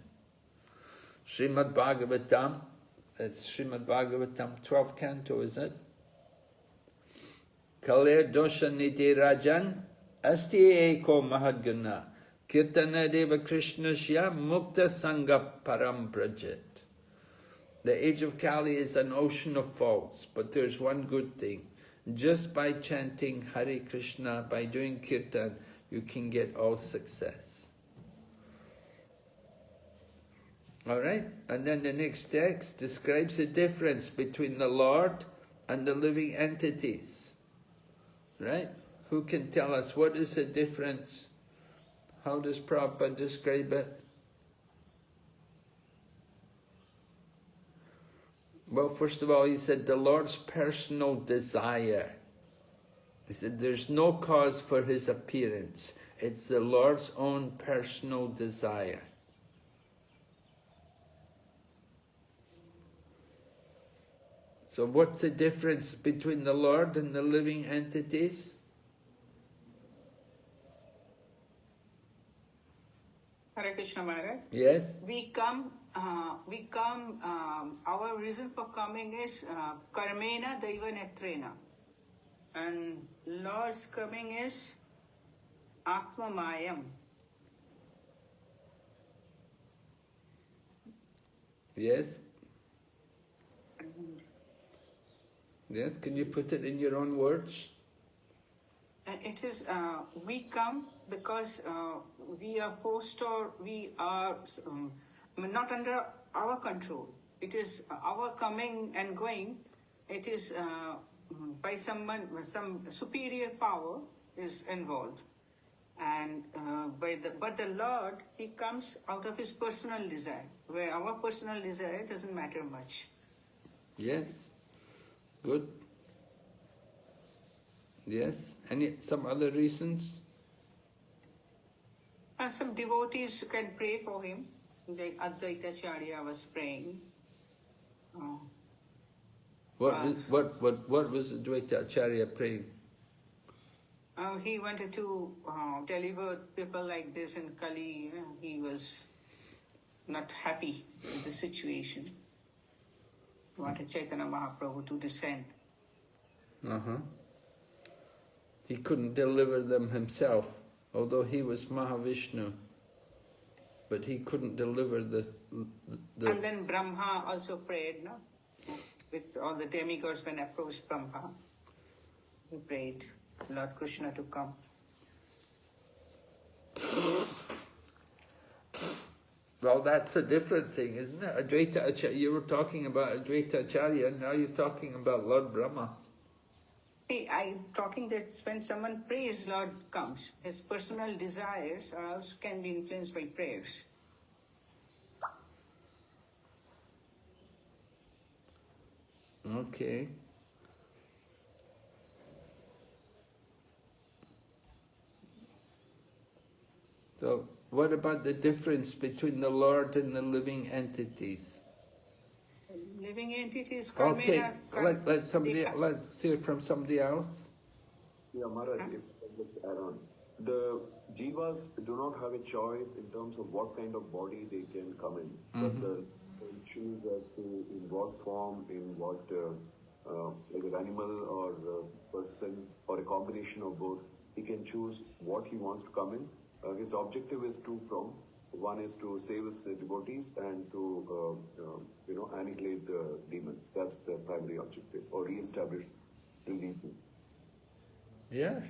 Srimad Bhagavatam, that's Srimad Bhagavatam, 12th canto, is it? Kalir dosha niti rajan, asti eko mahadgana, kirtana deva krishnasya mukta sangha param prajit. The age of Kali is an ocean of faults, but there's one good thing. Just by chanting Hare Krishna, by doing kirtan, you can get all success. Alright, and then the next text describes the difference between the Lord and the living entities. Right? Who can tell us what is the difference? How does Prabhupada describe it? Well, first of all, he said the Lord's personal desire. He said there's no cause for his appearance. It's the Lord's own personal desire. So what's the difference between the Lord and the living entities? Hare Krishna Maharaj. Yes? We come, our reason for coming is karmena daiva netrena. And Lord's coming is atma mayam. Yes? Yes, can you put it in your own words? And it is, we come because we are forced or we are not under our control. it is our coming and going, it is by someone, some superior power is involved. And but the Lord, He comes out of His personal desire, where our personal desire doesn't matter much. Yes. Good. Yes. Some other reasons? And some devotees can pray for him. Like Advaita Acharya was praying. What was Advaita Acharya praying? He wanted to deliver people like this in Kali. He was not happy with the situation. He wanted Chaitanya Mahaprabhu to descend. He couldn't deliver them himself, although he was Mahavishnu. But he couldn't deliver the... And then Brahma also prayed, no? With all the demigods when approached Brahma. He prayed Lord Krishna to come. Well, that's a different thing, isn't it? Advaita Acharya, you were talking about Advaita Acharya, now you're talking about Lord Brahma. See, I'm talking that when someone prays, Lord comes. His personal desires also can be influenced by prayers. Okay. So, what about the difference between the Lord and the living entities? Living entities come Okay, in let's hear from somebody else. Yeah, Maharaj, if I could just add on. The jivas do not have a choice in terms of what kind of body they can come in. But they can choose as to in what form, in what, like an animal or a person or a combination of both. He can choose what he wants to come in. His objective is two-pronged. One is to save his devotees and to, annihilate the demons. That's the primary objective, or re-establish religion. Yes.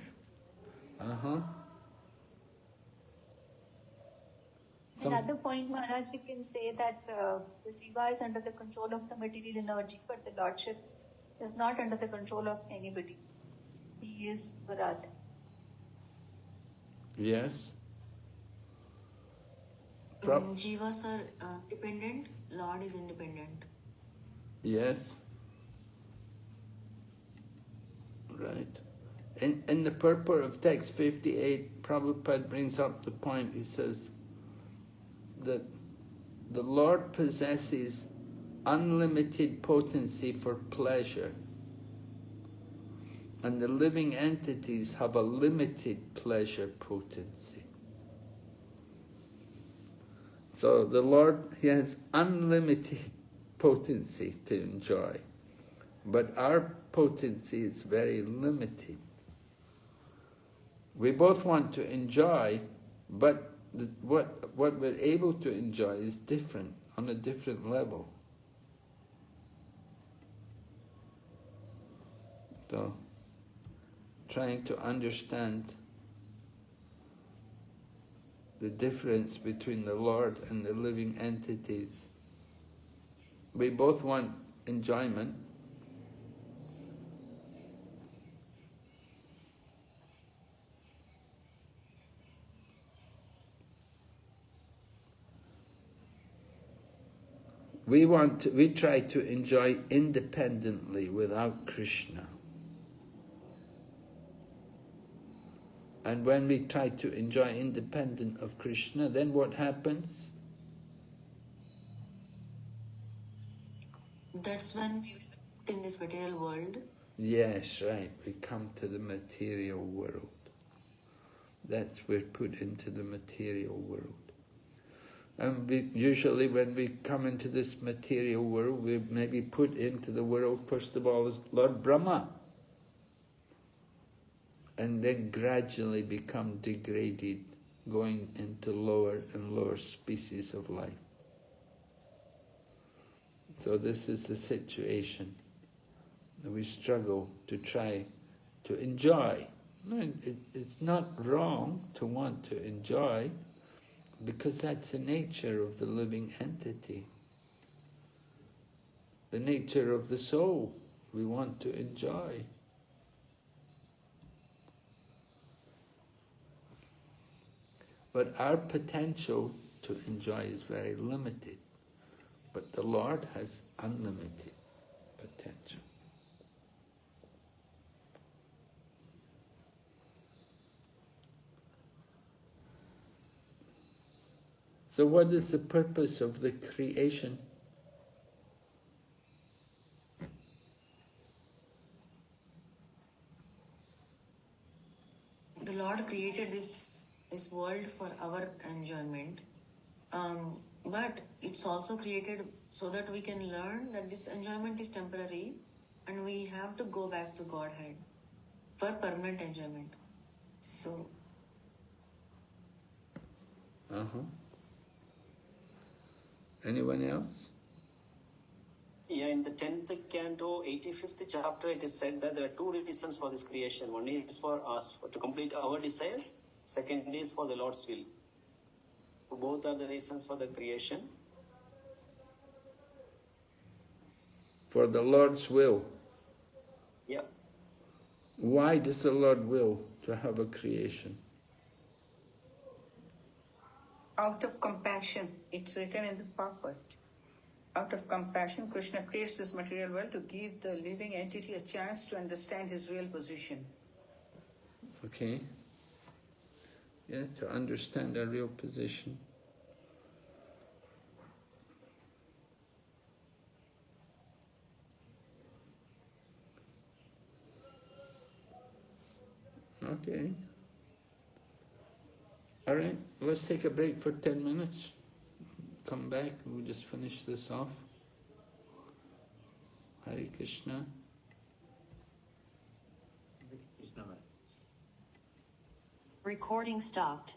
Another point, Maharaj, we can say that the jiva is under the control of the material energy, but the Lordship is not under the control of anybody. He is Virat. Yes. Jivas are dependent, Lord is independent. Yes. Right. In the purport of text 58, Prabhupada brings up the point, he says that the Lord possesses unlimited potency for pleasure, and the living entities have a limited pleasure potency. So the Lord, He has unlimited potency to enjoy, but our potency is very limited. We both want to enjoy, but what we're able to enjoy is different, on a different level. So, trying to understand the difference between the Lord and the living entities. We both want enjoyment. We try to enjoy independently without Krishna. And when we try to enjoy independent of Krishna, then what happens? That's when we are in this material world. Yes, right. We come to the material world. We're put into the material world. And usually when we come into this material world, we may be put into the world, first of all, as Lord Brahma. And then gradually become degraded, going into lower and lower species of life. So this is the situation. We struggle to try to enjoy. It's not wrong to want to enjoy, because that's the nature of the living entity. the nature of the soul. We want to enjoy. But our potential to enjoy is very limited. But the Lord has unlimited potential. So what is the purpose of the creation? The Lord created this world for our enjoyment, but it's also created so that we can learn that this enjoyment is temporary and we have to go back to Godhead for permanent enjoyment. So. Anyone else? Yeah, in the 10th canto, 85th chapter, it is said that there are two reasons for this creation. One is for us to complete our desires. Second is for the Lord's will. So both are the reasons for the creation. For the Lord's will. Yeah. Why does the Lord will to have a creation? Out of compassion, it's written in the prophet. Out of compassion, Krishna creates this material world to give the living entity a chance to understand his real position. Okay. Yeah, to understand our real position. Okay. All right, let's take a break for 10 minutes. Come back and we'll just finish this off. Hare Krishna. Recording stopped.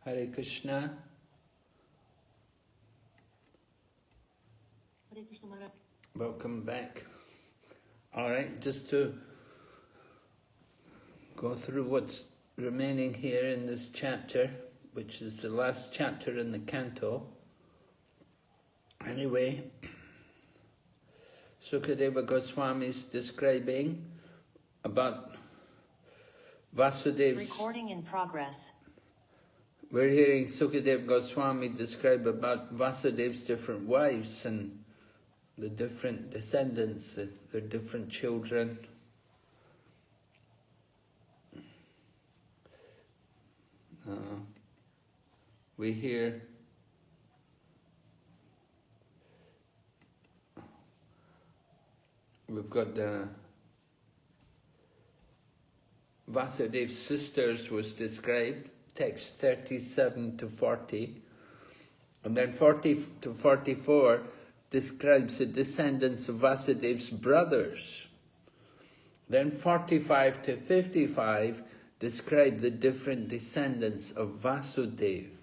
Hare Krishna. Hare Krishna Maharaj. Welcome back. All right, just to go through what's remaining here in this chapter, which is the last chapter in the canto. Anyway, Sukadeva Goswami is describing about Vasudev's... Recording in progress. We're hearing Sukadeva Goswami describe about Vasudev's different wives and the different descendants, their different children. We hear we've got the Vasudev's sisters was described, text 37 to 40, and then 40 to 44 describes the descendants of Vasudev's brothers. Then 45 to 55 describe the different descendants of Vasudeva.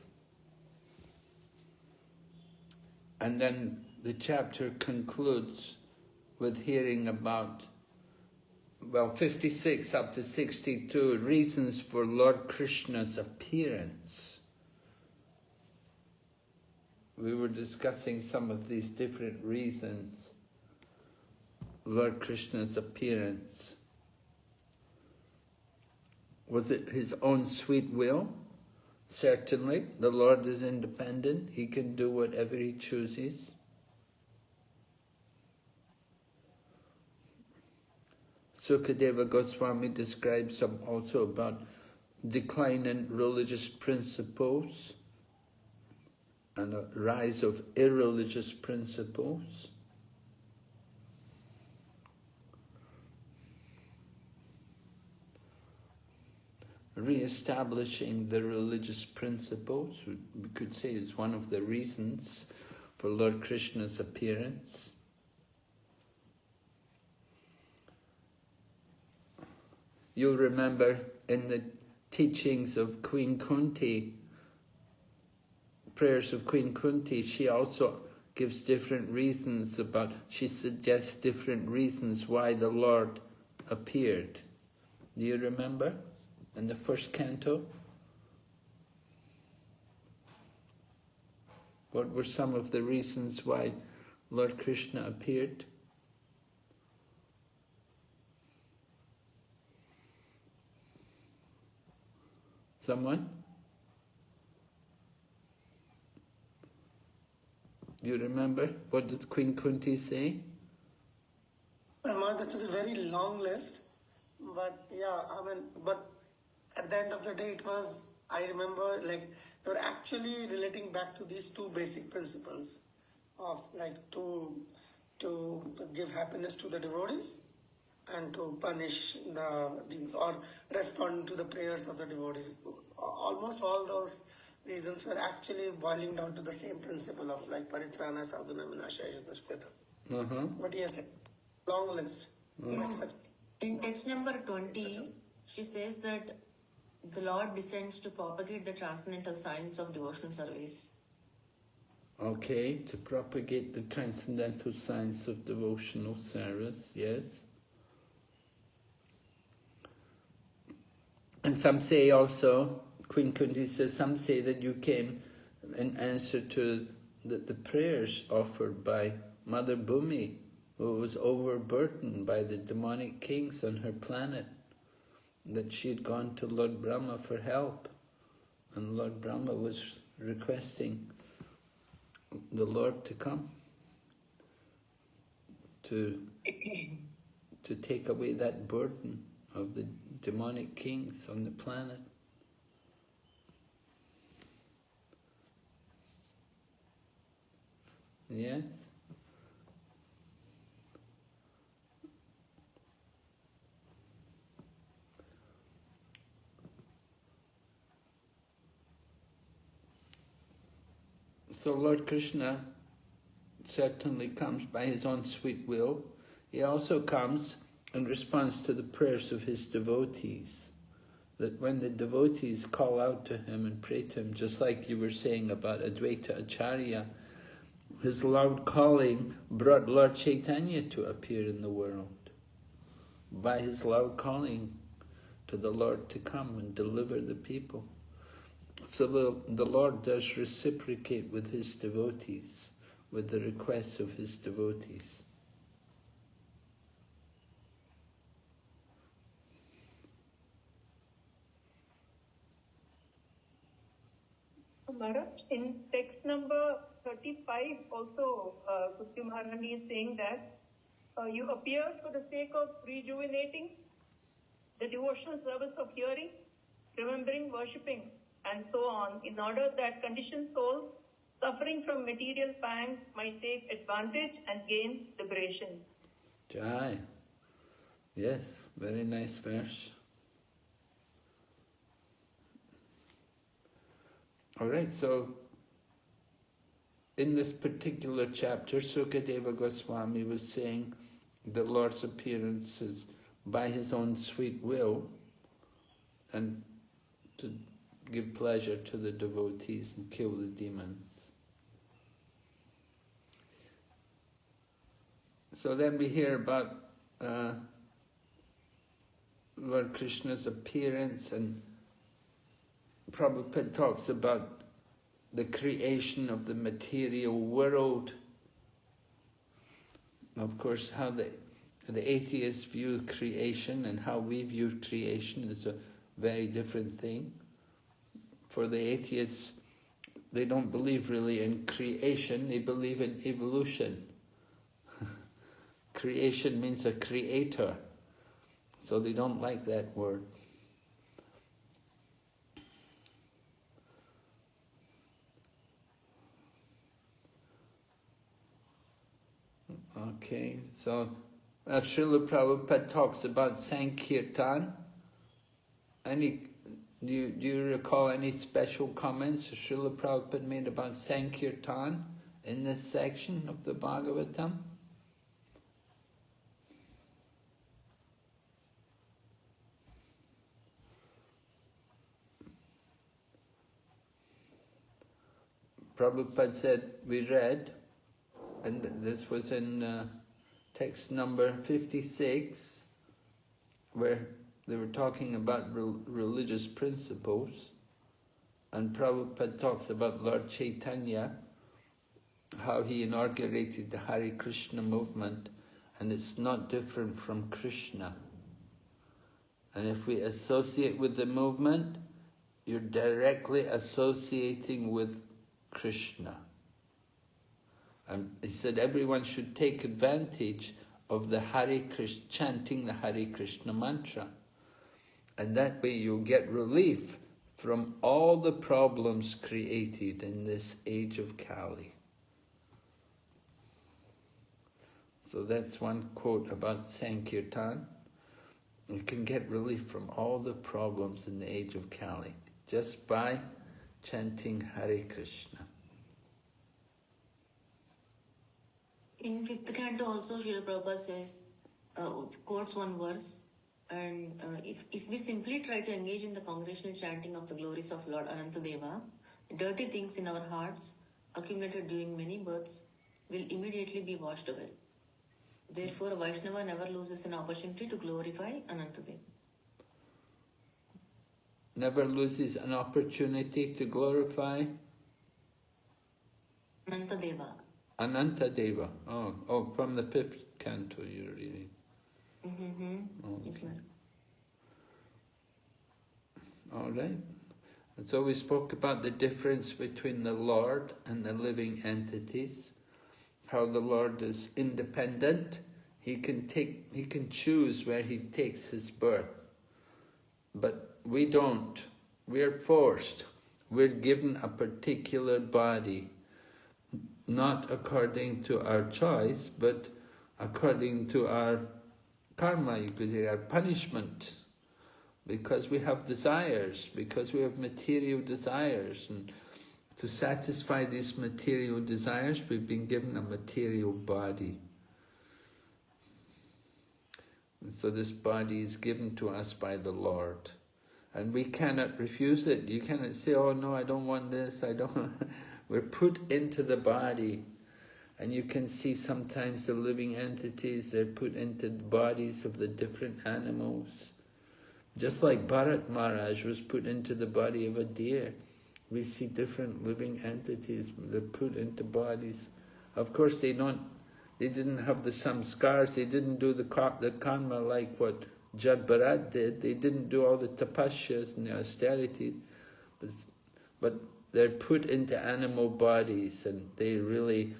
And then the chapter concludes with hearing about, well, 56 up to 62 reasons for Lord Krishna's appearance. We were discussing some of these different reasons. Lord Krishna's appearance. Was it his own sweet will? Certainly, the Lord is independent. He can do whatever he chooses. Sukadeva Goswami describes also about decline in religious principles and a rise of irreligious principles. Re-establishing the religious principles, we could say, is one of the reasons for Lord Krishna's appearance. You'll remember in the teachings of Queen Kunti, prayers of Queen Kunti, she also gives different reasons she suggests different reasons why the Lord appeared. Do you remember? In the first canto? What were some of the reasons why Lord Krishna appeared? Someone? Do you remember? What did Queen Kunti say? Well, this is a very long list, but yeah, but at the end of the day, it was, I remember, like, they were actually relating back to these two basic principles of, like, to give happiness to the devotees and to punish the demons or respond to the prayers of the devotees. Almost all those reasons were actually boiling down to the same principle of, like, paritrana, sadhana, vinasha, yudhashpeta. But yes, long list. In text number 20, she says that the Lord descends to propagate the transcendental science of devotional service. Okay, to propagate the transcendental science of devotional service, yes. And some say also, Queen Kunti says, some say that you came in answer to the prayers offered by Mother Bhumi, who was overburdened by the demonic kings on her planet, that she had gone to Lord Brahma for help, and Lord Brahma was requesting the Lord to come to take away that burden of the demonic kings on the planet. Yes? So Lord Krishna certainly comes by his own sweet will. He also comes in response to the prayers of his devotees. that when the devotees call out to him and pray to him, just like you were saying about Advaita Acharya, his loud calling brought Lord Chaitanya to appear in the world. By his loud calling to the Lord to come and deliver the people. So the Lord does reciprocate with his devotees, with the requests of his devotees. Maharaj, in text number 35 also, Bhakti Maharani is saying that you appeared for the sake of rejuvenating the devotional service of hearing, remembering, worshipping, and so on, in order that conditioned souls suffering from material pangs might take advantage and gain liberation. Jai. Yes, very nice verse. All right, so in this particular chapter, Sukadeva Goswami was saying the Lord's appearances by his own sweet will and to give pleasure to the devotees and kill the demons. So then we hear about Lord Krishna's appearance, and Prabhupada talks about the creation of the material world. Of course, how the atheists view creation and how we view creation is a very different thing. For the atheists, they don't believe really in creation, they believe in evolution. Creation means a creator, so they don't like that word. Okay, so Srila Prabhupada talks about Sankirtan. Do you recall any special comments Srila Prabhupada made about Sankirtan in this section of the Bhagavatam? Prabhupada said, we read, and this was in text number 56, where they were talking about religious principles, and Prabhupada talks about Lord Chaitanya, how he inaugurated the Hare Krishna movement, and it's not different from Krishna. And if we associate with the movement, you're directly associating with Krishna. And he said everyone should take advantage of the Hare Krishna, chanting the Hare Krishna mantra. And that way you'll get relief from all the problems created in this age of Kali. So that's one quote about Sankirtan. You can get relief from all the problems in the age of Kali just by chanting Hare Krishna. In 5th canto also, Srila Prabhupada says, quotes one verse, and if we simply try to engage in the congregational chanting of the glories of Lord Anantadeva, dirty things in our hearts, accumulated during many births, will immediately be washed away. Therefore, a Vaishnava never loses an opportunity to glorify Anantadeva. Never loses an opportunity to glorify Anantadeva. Anantadeva. Oh, from the 5th canto you're reading. Mm-hmm. Okay. All right. And so we spoke about the difference between the Lord and the living entities. How the Lord is independent. He can choose where he takes his birth. But we don't. We're forced. We're given a particular body. Not according to our choice, but according to our karma, you could say, our punishment. Because we have desires, because we have material desires. And to satisfy these material desires, we've been given a material body. And so this body is given to us by the Lord. And we cannot refuse it. You cannot say, oh no, I don't want this, I don't. We're put into the body. And you can see sometimes the living entities, they're put into the bodies of the different animals. Just like Bharat Maharaj was put into the body of a deer. We see different living entities, they're put into bodies. Of course they didn't have the samskars, they didn't do the karma like what Jad Bharat did. They didn't do all the tapasyas and the austerity, but they're put into animal bodies and they really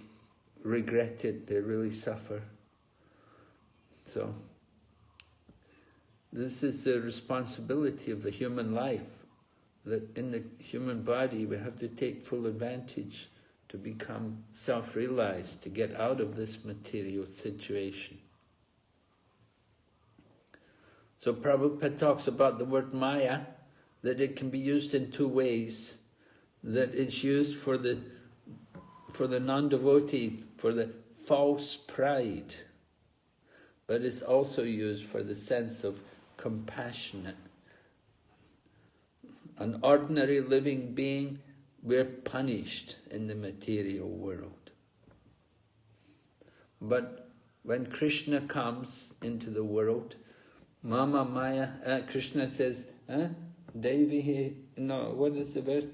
regret it, they really suffer. So, this is the responsibility of the human life, that in the human body we have to take full advantage to become self-realized, to get out of this material situation. So Prabhupada talks about the word Maya, that it can be used in two ways. That it's used for the non-devotee, for the false pride, but it's also used for the sense of compassionate. An ordinary living being, we're punished in the material world. But when Krishna comes into the world, Mama Maya, Krishna says, Devi, no, what is the verse?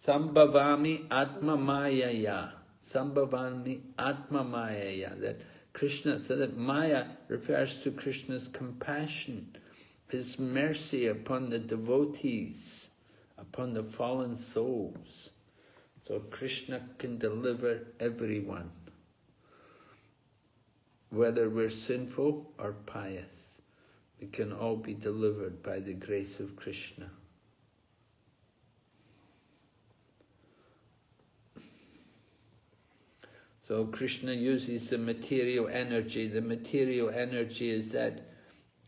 Sambhavami Atma Mayaya. Sambhavami Atma Mayaya. That Krishna, so that Maya refers to Krishna's compassion, his mercy upon the devotees, upon the fallen souls. So Krishna can deliver everyone, whether we're sinful or pious. We can all be delivered by the grace of Krishna. So Krishna uses the material energy. The material energy is that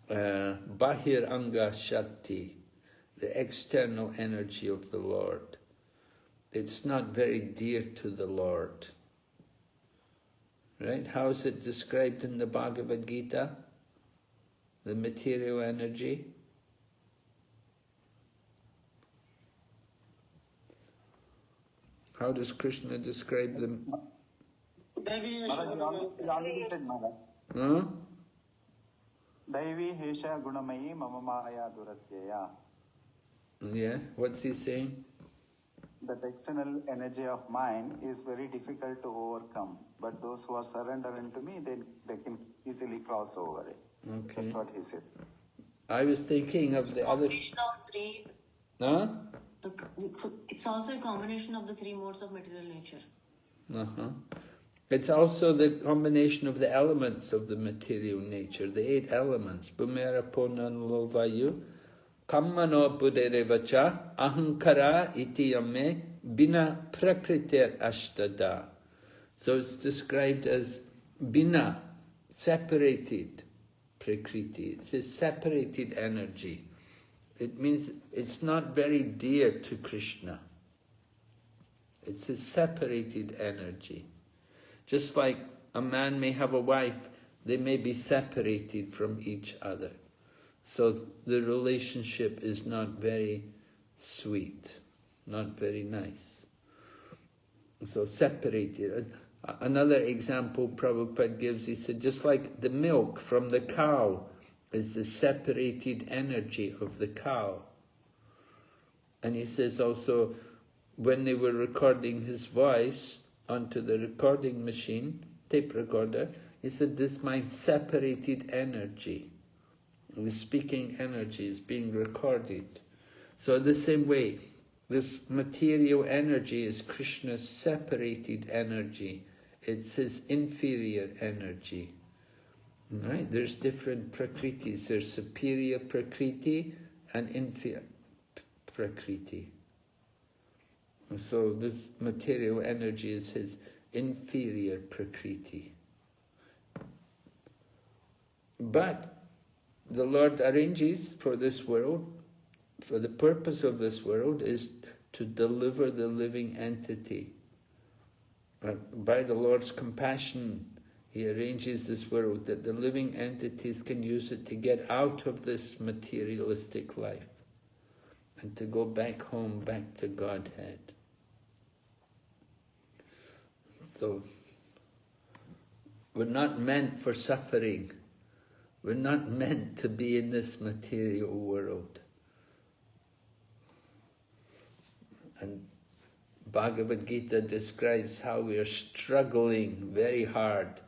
Bahir Anga Shakti, the external energy of the Lord. It's not very dear to the Lord. Right? How is it described in the Bhagavad Gita? The material energy? How does Krishna describe them? Huh? Yeah, what's he saying? That external energy of mine is very difficult to overcome. But those who are surrendered to me, they can easily cross over it. Okay. That's what he said. I was thinking of the other... Combination of three. Huh? It's also a combination of the three modes of material nature. Uh-huh. It's also the combination of the elements of the material nature, the 8 elements. Bhumera Ponan Lovayu, Kammano Buddharevacha, Ahankara iti yame, Bina Prakriter Ashtada. So it's described as Bina, separated Prakriti. It's a separated energy. It means it's not very dear to Krishna. It's a separated energy. Just like a man may have a wife, they may be separated from each other. So the relationship is not very sweet, not very nice. So separated. Another example Prabhupada gives, he said, just like the milk from the cow is the separated energy of the cow. And he says also, when they were recording his voice onto the recording machine, tape recorder, he said, this is my separated energy. The speaking energy is being recorded. So the same way, this material energy is Krishna's separated energy. It's his inferior energy. Right? There's different prakritis. There's superior prakriti and inferior prakriti. And so this material energy is his inferior prakriti. But the Lord arranges for this world, for the purpose of this world is to deliver the living entity. By the Lord's compassion, He arranges this world that the living entities can use it to get out of this materialistic life and to go back home, back to Godhead. So, we're not meant for suffering. We're not meant to be in this material world. And Bhagavad Gita describes how we are struggling very hard.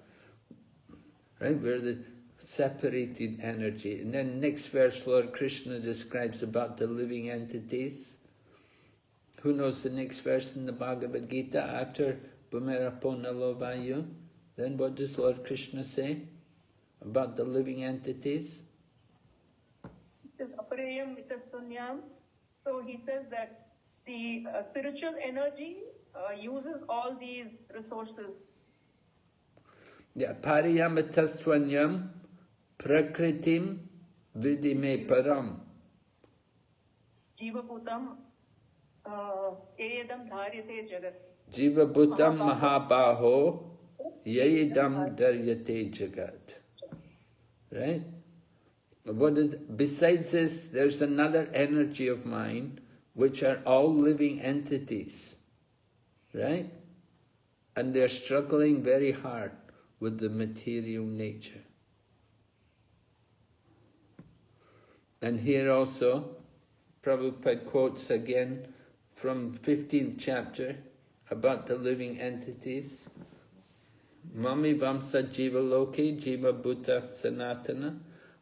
Right? We're the separated energy. And then next verse, Lord Krishna describes about the living entities. Who knows the next verse in the Bhagavad Gita after Bhumirapona Lovayu? Then what does Lord Krishna say about the living entities? It is aparayam vitasunyam. So he says that the spiritual energy uses all these resources. Yeah, pariyamatastvanyam prakritim vidime param. Jiva bhutam eyadam dharyate jagat. Jiva bhutam mahabaho yayidam daryate jagat. Right? Besides this, there's another energy of mind, which are all living entities. Right? And they're struggling very hard with the material nature. And here also, Prabhupada quotes again from 15th chapter about the living entities. Mami vamsa jiva loke jiva bhuta sanatana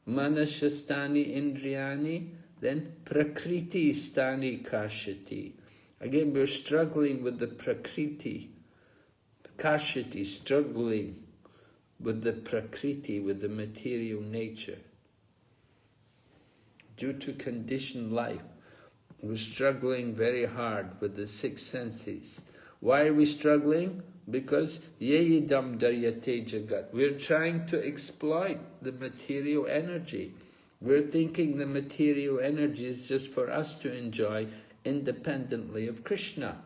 manashastani indriyani then prakriti stani kashati. Again, we're struggling with the prakriti, kashati, struggling with the prakriti, with the material nature. Due to conditioned life, we're struggling very hard with the six senses. Why are we struggling? Because yeyidam daryate jagat. We're trying to exploit the material energy. We're thinking the material energy is just for us to enjoy independently of Krishna.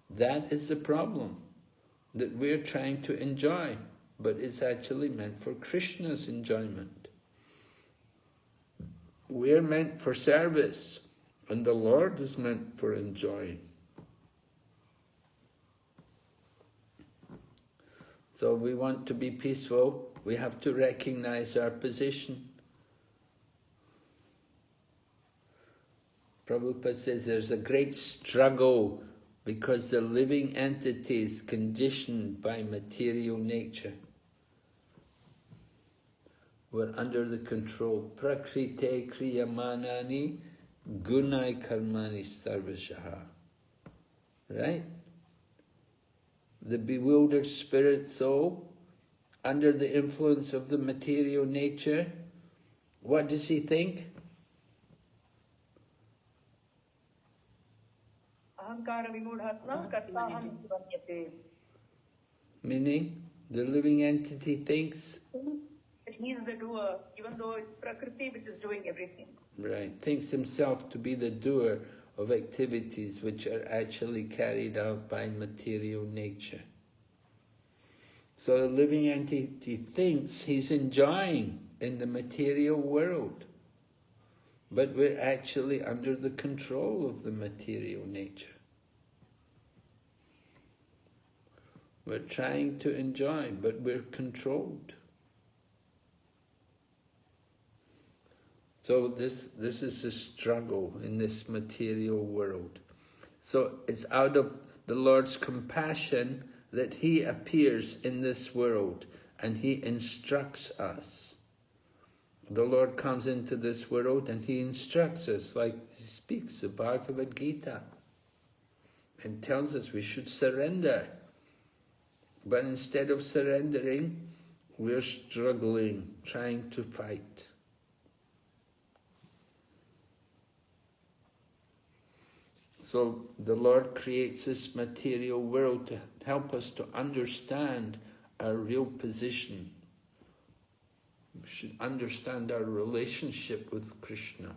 That is the problem, that we're trying to enjoy, but it's actually meant for Krishna's enjoyment. We're meant for service, and the Lord is meant for enjoying. So we want to be peaceful, we have to recognize our position. Prabhupada says there's a great struggle because the living entity is conditioned by material nature. We're under the control. Prakrite kriyamanani gunai karmani sarvashaha. Right? The bewildered spirit soul, under the influence of the material nature, what does he think? Meaning, the living entity thinks that he is the doer, even though it's Prakriti which is doing everything. Right, thinks himself to be the doer of activities which are actually carried out by material nature. So the living entity thinks he's enjoying in the material world, but we're actually under the control of the material nature. We're trying to enjoy, but we're controlled. So this is a struggle in this material world. So it's out of the Lord's compassion that He appears in this world and He instructs us. The Lord comes into this world and He instructs us, like He speaks the Bhagavad Gita and tells us we should surrender. But instead of surrendering, we're struggling, trying to fight. So the Lord creates this material world to help us to understand our real position. We should understand our relationship with Krishna.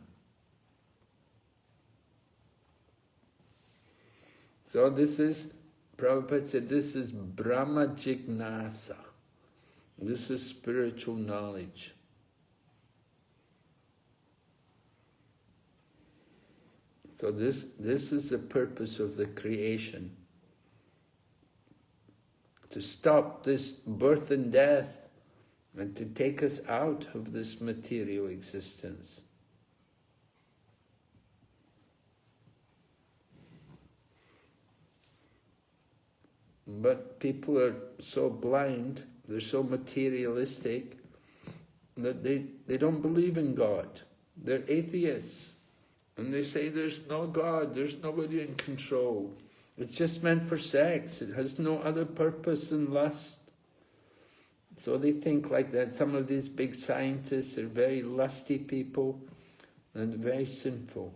So this is, Prabhupada said, this is Brahma Jignasa. This is spiritual knowledge. So this is the purpose of the creation. To stop this birth and death and to take us out of this material existence. But people are so blind, they're so materialistic, that they don't believe in God. They're atheists. And they say there's no God, there's nobody in control. It's just meant for sex. It has no other purpose than lust. So they think like that. Some of these big scientists are very lusty people and very sinful.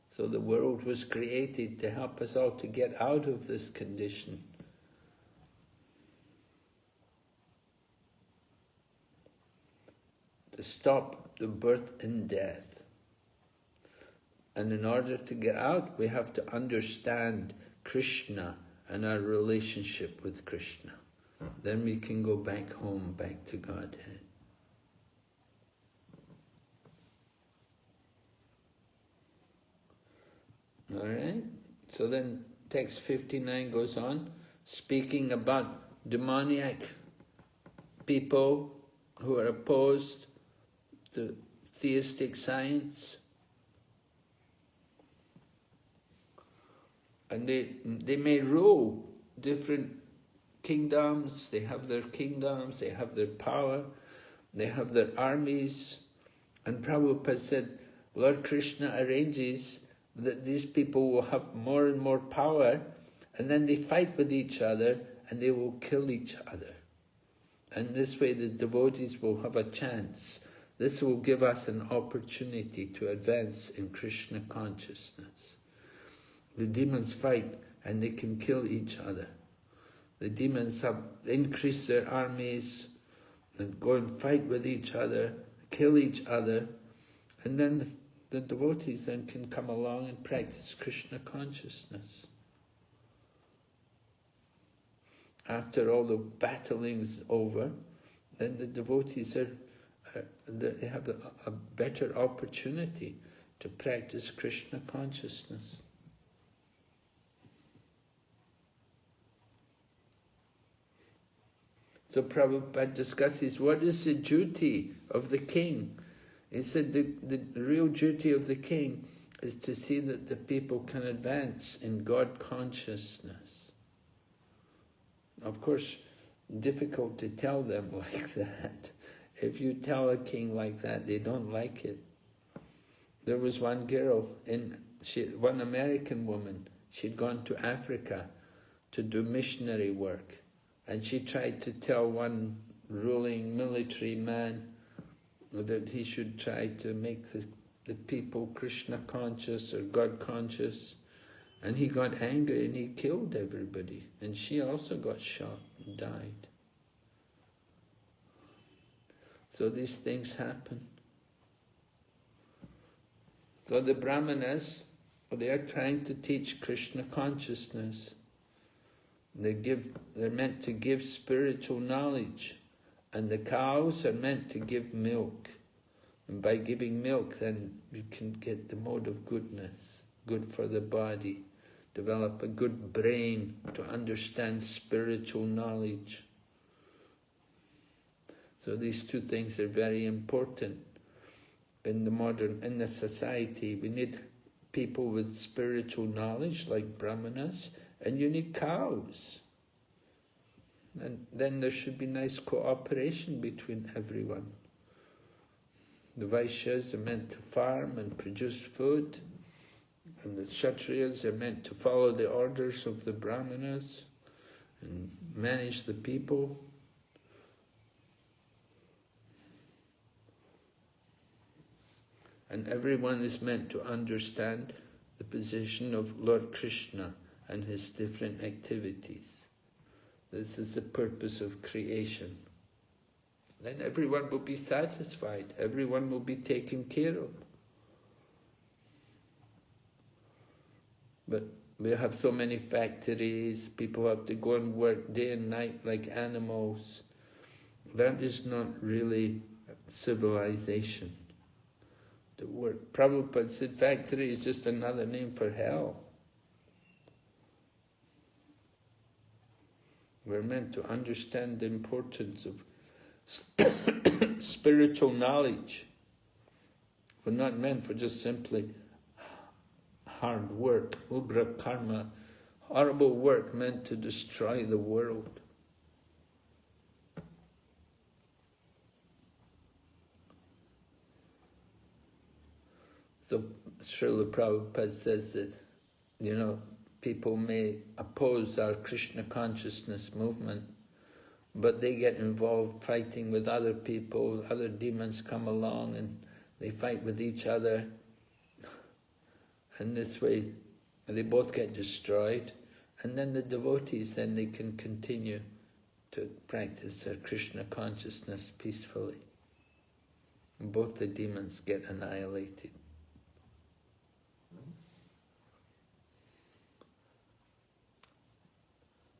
So the world was created to help us all to get out of this condition. To stop the birth and death. And in order to get out, we have to understand Krishna and our relationship with Krishna. Then we can go back home, back to Godhead. All right? So then text 59 goes on, speaking about demoniac people who are opposed to theistic science. And they may rule different kingdoms, they have their kingdoms, they have their power, they have their armies. And Prabhupada said, Lord Krishna arranges that these people will have more and more power, and then they fight with each other and they will kill each other. And this way the devotees will have a chance. This will give us an opportunity to advance in Krishna consciousness. The demons fight and they can kill each other. The demons have increased their armies and go and fight with each other, kill each other, and then the devotees then can come along and practice Krishna consciousness. After all the battling's over, then the devotees they have a better opportunity to practice Krishna consciousness. So Prabhupada discusses what is the duty of the king. He said the real duty of the king is to see that the people can advance in God consciousness. Of course, difficult to tell them like that. If you tell a king like that, they don't like it. There was one girl, one American woman, she'd gone to Africa to do missionary work. And she tried to tell one ruling military man that he should try to make the people Krishna conscious or God conscious. And he got angry and he killed everybody. And she also got shot and died. So these things happen. So the Brahmanas, they are trying to teach Krishna consciousness. They're meant to give spiritual knowledge, and the cows are meant to give milk. And by giving milk, then you can get the mode of goodness, good for the body, develop a good brain to understand spiritual knowledge. So these two things are very important in the society. We need people with spiritual knowledge, like Brahmanas, and you need cows. And then there should be nice cooperation between everyone. The Vaishyas are meant to farm and produce food, and the Kshatriyas are meant to follow the orders of the Brahmanas and manage the people. And everyone is meant to understand the position of Lord Krishna and his different activities. This is the purpose of creation. Then everyone will be satisfied. Everyone will be taken care of. But we have so many factories, people have to go and work day and night like animals. That is not really civilization. To work. Prabhupada said factory is just another name for hell. We're meant to understand the importance of spiritual knowledge. We're not meant for just simply hard work, ugra karma, horrible work meant to destroy the world. So Srila Prabhupada says that, people may oppose our Krishna consciousness movement, but they get involved fighting with other people, other demons come along and they fight with each other. And this way, they both get destroyed. And then the devotees, then they can continue to practice their Krishna consciousness peacefully. And both the demons get annihilated.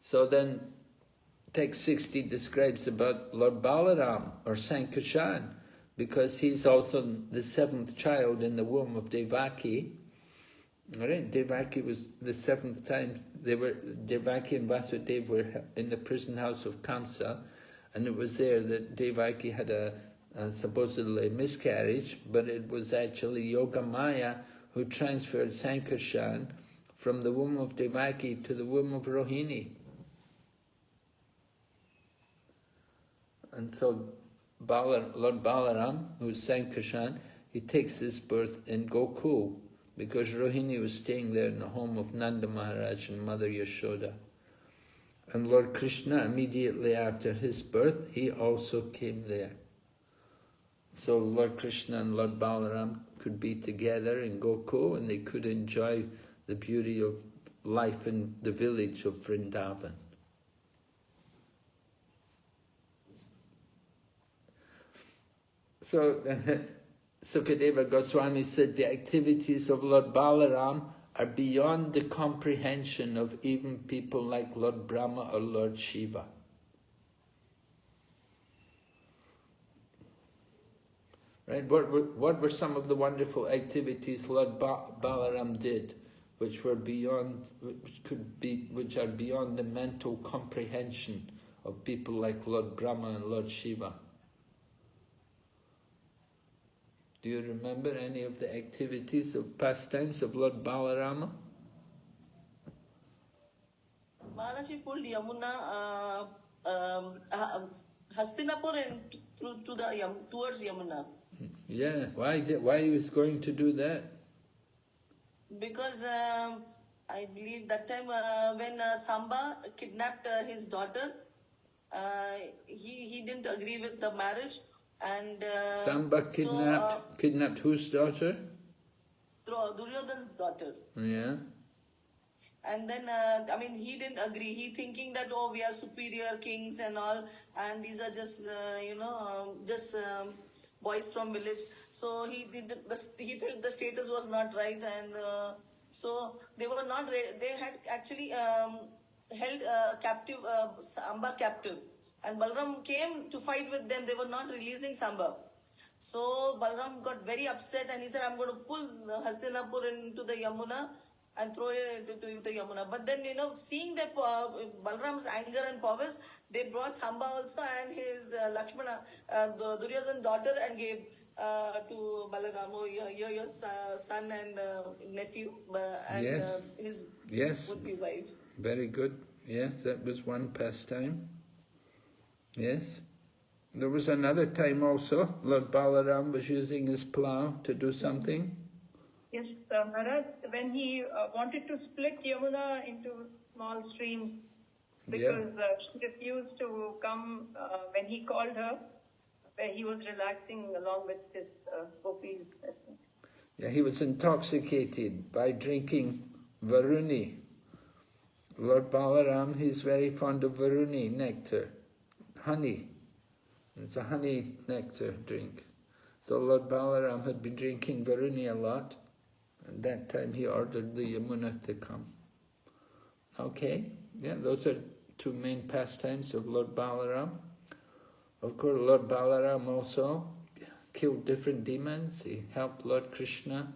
So then, text 60 describes about Lord Balaram or Sankarshan, because he's also the seventh child in the womb of Devaki. Right? Devaki was the seventh time Devaki and Vasudeva were in the prison house of Kamsa, and it was there that Devaki had a supposedly miscarriage, but it was actually Yogamaya who transferred Sankarshan from the womb of Devaki to the womb of Rohini. And so Lord Balaram, who is Sankarshan, he takes his birth in Gokul, because Rohini was staying there in the home of Nanda Maharaj and Mother Yashoda. And Lord Krishna, immediately after his birth, he also came there. So Lord Krishna and Lord Balaram could be together in Gokul, and they could enjoy the beauty of life in the village of Vrindavan. So Sukadeva Goswami said the activities of Lord Balaram are beyond the comprehension of even people like Lord Brahma or Lord Shiva. Right? What were some of the wonderful activities Lord Balaram did, which are beyond the mental comprehension of people like Lord Brahma and Lord Shiva? Do you remember any of the activities of pastimes of Lord Balarama? Balaji pulled Yamuna, Hastinapur and towards Yamuna. Yeah, why he was going to do that? Because I believe that time when Samba kidnapped his daughter, he didn't agree with the marriage. And Samba kidnapped whose daughter? Duryodhana's daughter. Yeah. And then, he didn't agree. He thinking that, we are superior kings and all, and these are just, boys from village. So he felt the status was not right, and so they were not ready. They had actually held captive Samba captive. And Balaram came to fight with them. They were not releasing Samba. So Balaram got very upset and he said, I'm going to pull Hastinapur into the Yamuna and throw it into the Yamuna. But then, seeing that Balaram's anger and powers, they brought Samba also and his Lakshmana, Duryodhana's daughter, and gave to Balaram, you're your son and nephew, and yes. His yes. would-be wife. Very good. Yes, that was one pastime. Yes. There was another time also, Lord Balaram was using his plough to do something. Yes, Maharaj, when he wanted to split Yamuna into small streams, because she refused to come when he called her, where he was relaxing along with his gopis. Yeah, he was intoxicated by drinking Varuni. Lord Balaram, he's very fond of Varuni nectar, honey. It's a honey nectar drink. So Lord Balaram had been drinking Varuni a lot, At that time he ordered the Yamuna to come. Okay, yeah, those are two main pastimes of Lord Balaram. Of course, Lord Balaram also killed different demons. He helped Lord Krishna.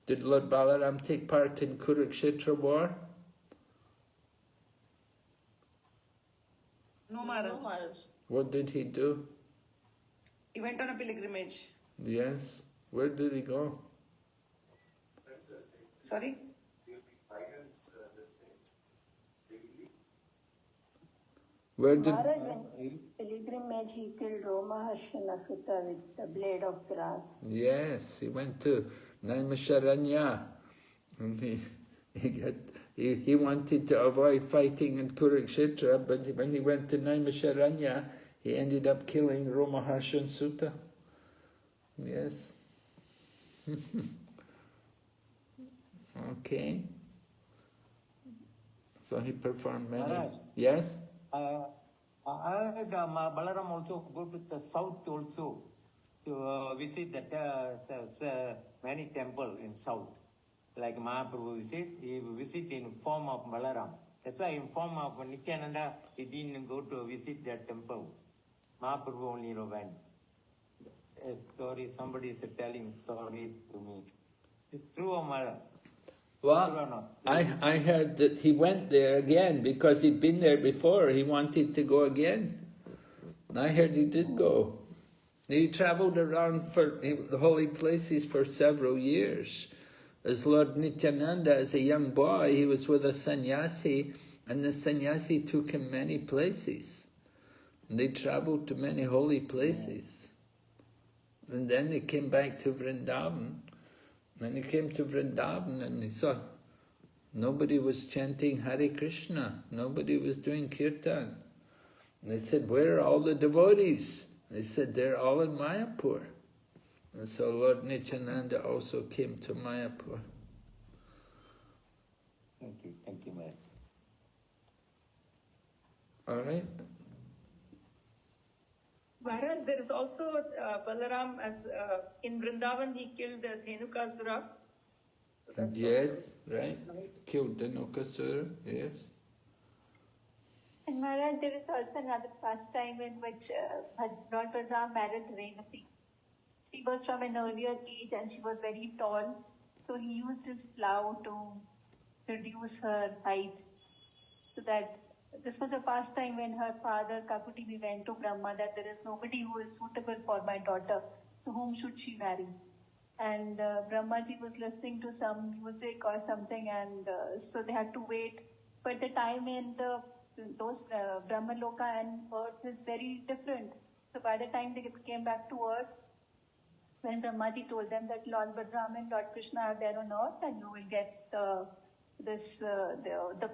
Did Lord Balaram take part in Kurukshetra war? No, Maharaj. No, Maharaj. What did he do? He went on a pilgrimage. Yes. Where did he go? Sorry? Where did... Maharaj, when pilgrimage, he killed Romaharshana Sutta with the blade of grass. Yes, he went to Naimisharanya. And he wanted to avoid fighting in Kurukshetra, but when he went to Naimisharanya, he ended up killing Romaharshana Sutta. Yes. Okay. So he performed many. Maharaj. Yes? I heard Balaram also go to the south also to visit many temples in south. Like Mahaprabhu visit, he visit in form of Balaram. That's why in form of Nityananda, he didn't go to visit their temples. Mahaprabhu only went. A story, somebody is telling story to me. It's true or Maharaj? Well, I heard that he went there again because he'd been there before. He wanted to go again. I heard he did go. He travelled around for the holy places for several years. As Lord Nityananda, as a young boy, he was with a sannyasi, and the sannyasi took him many places. And they travelled to many holy places. And then they came back to Vrindavan. And he came to Vrindavan and he saw nobody was chanting Hare Krishna, nobody was doing kirtan. And they said, where are all the devotees? They said, they're all in Mayapur. And so Lord Nityananda also came to Mayapur. Thank you, Maharaj. All right. Maharaj, there is also Balaram, as in Vrindavan he killed Dhenukasura. Yes, right. Killed Dhenukasura, yes. And Maharaj, there is also another pastime in which Lord Balaram married Revati. She was from an earlier age and she was very tall. So he used his plow to reduce her height. So that this was a pastime when her father Kakutimi went to Brahma that there is nobody who is suitable for my daughter. So whom should she marry? And Brahmaji was listening to some music or something, and so they had to wait. But the time in those Brahmaloka and earth is very different. So by the time they came back to earth, when Brahmaji told them that Lord Balaram and Lord Krishna are there on earth and you will get the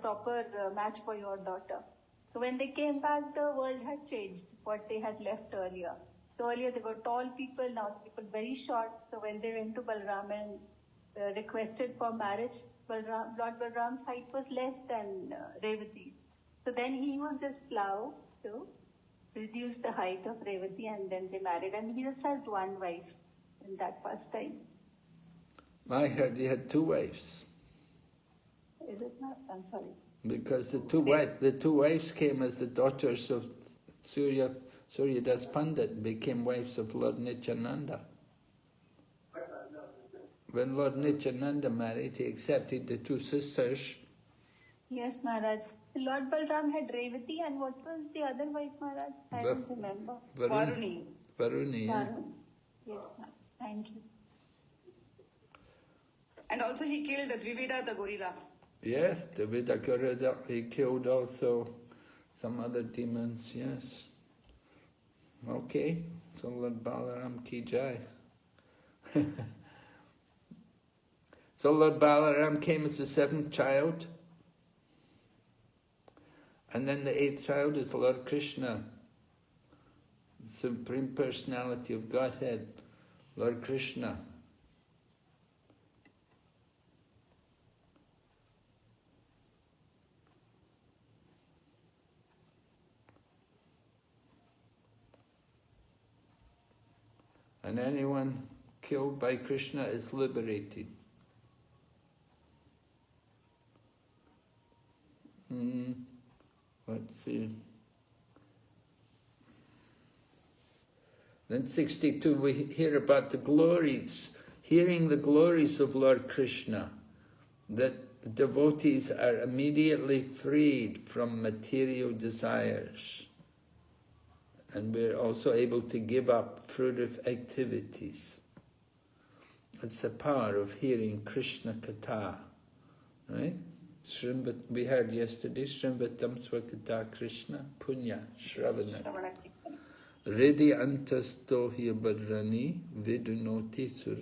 proper match for your daughter. So when they came back, the world had changed, what they had left earlier. So earlier they were tall people, now people very short. So when they went to Balaram and requested for marriage, Lord Balaram's height was less than Revati's. So then he used his plow to reduce the height of Revati, and then they married. And he just had one wife in that pastime. I heard he had two wives. Is it not? I'm sorry. Because the two wives came as the daughters of Suryadas Pandit, became wives of Lord Nityananda. When Lord Nityananda married, he accepted the two sisters. Yes, Maharaj. Lord Balaram had Revati, and what was the other wife, Maharaj? I don't remember. Varuni. Varuni, yeah. Varuni. Yes, ma'am. Thank you. And also he killed Dvivida the gorilla. Yes, the Vidakara, he killed also some other demons, yes. Okay, so Lord Balaram ki jai. So Lord Balaram came as the seventh child, and then the eighth child is Lord Krishna, the Supreme Personality of Godhead, Lord Krishna. And anyone killed by Krishna is liberated. Let's see. Then 62, we hear about the glories, hearing the glories of Lord Krishna, that the devotees are immediately freed from material desires. And we're also able to give up fruitive activities. It's the power of hearing Krishna Katha, right? We heard yesterday, Shrimvatam Swakata Krishna Punya Shravana. Redi Antastohya Badrani Vidunoti Sur.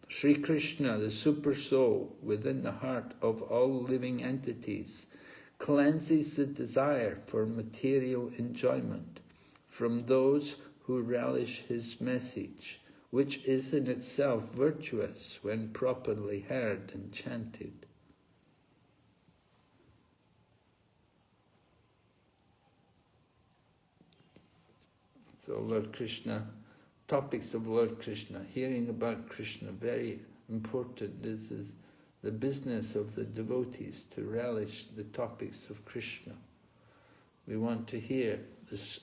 Sri Krishna, the Super Soul within the heart of all living entities, cleanses the desire for material enjoyment from those who relish his message, which is in itself virtuous when properly heard and chanted. So Lord Krishna, topics of Lord Krishna, hearing about Krishna, very important. This is the business of the devotees, to relish the topics of Krishna. We want to hear this,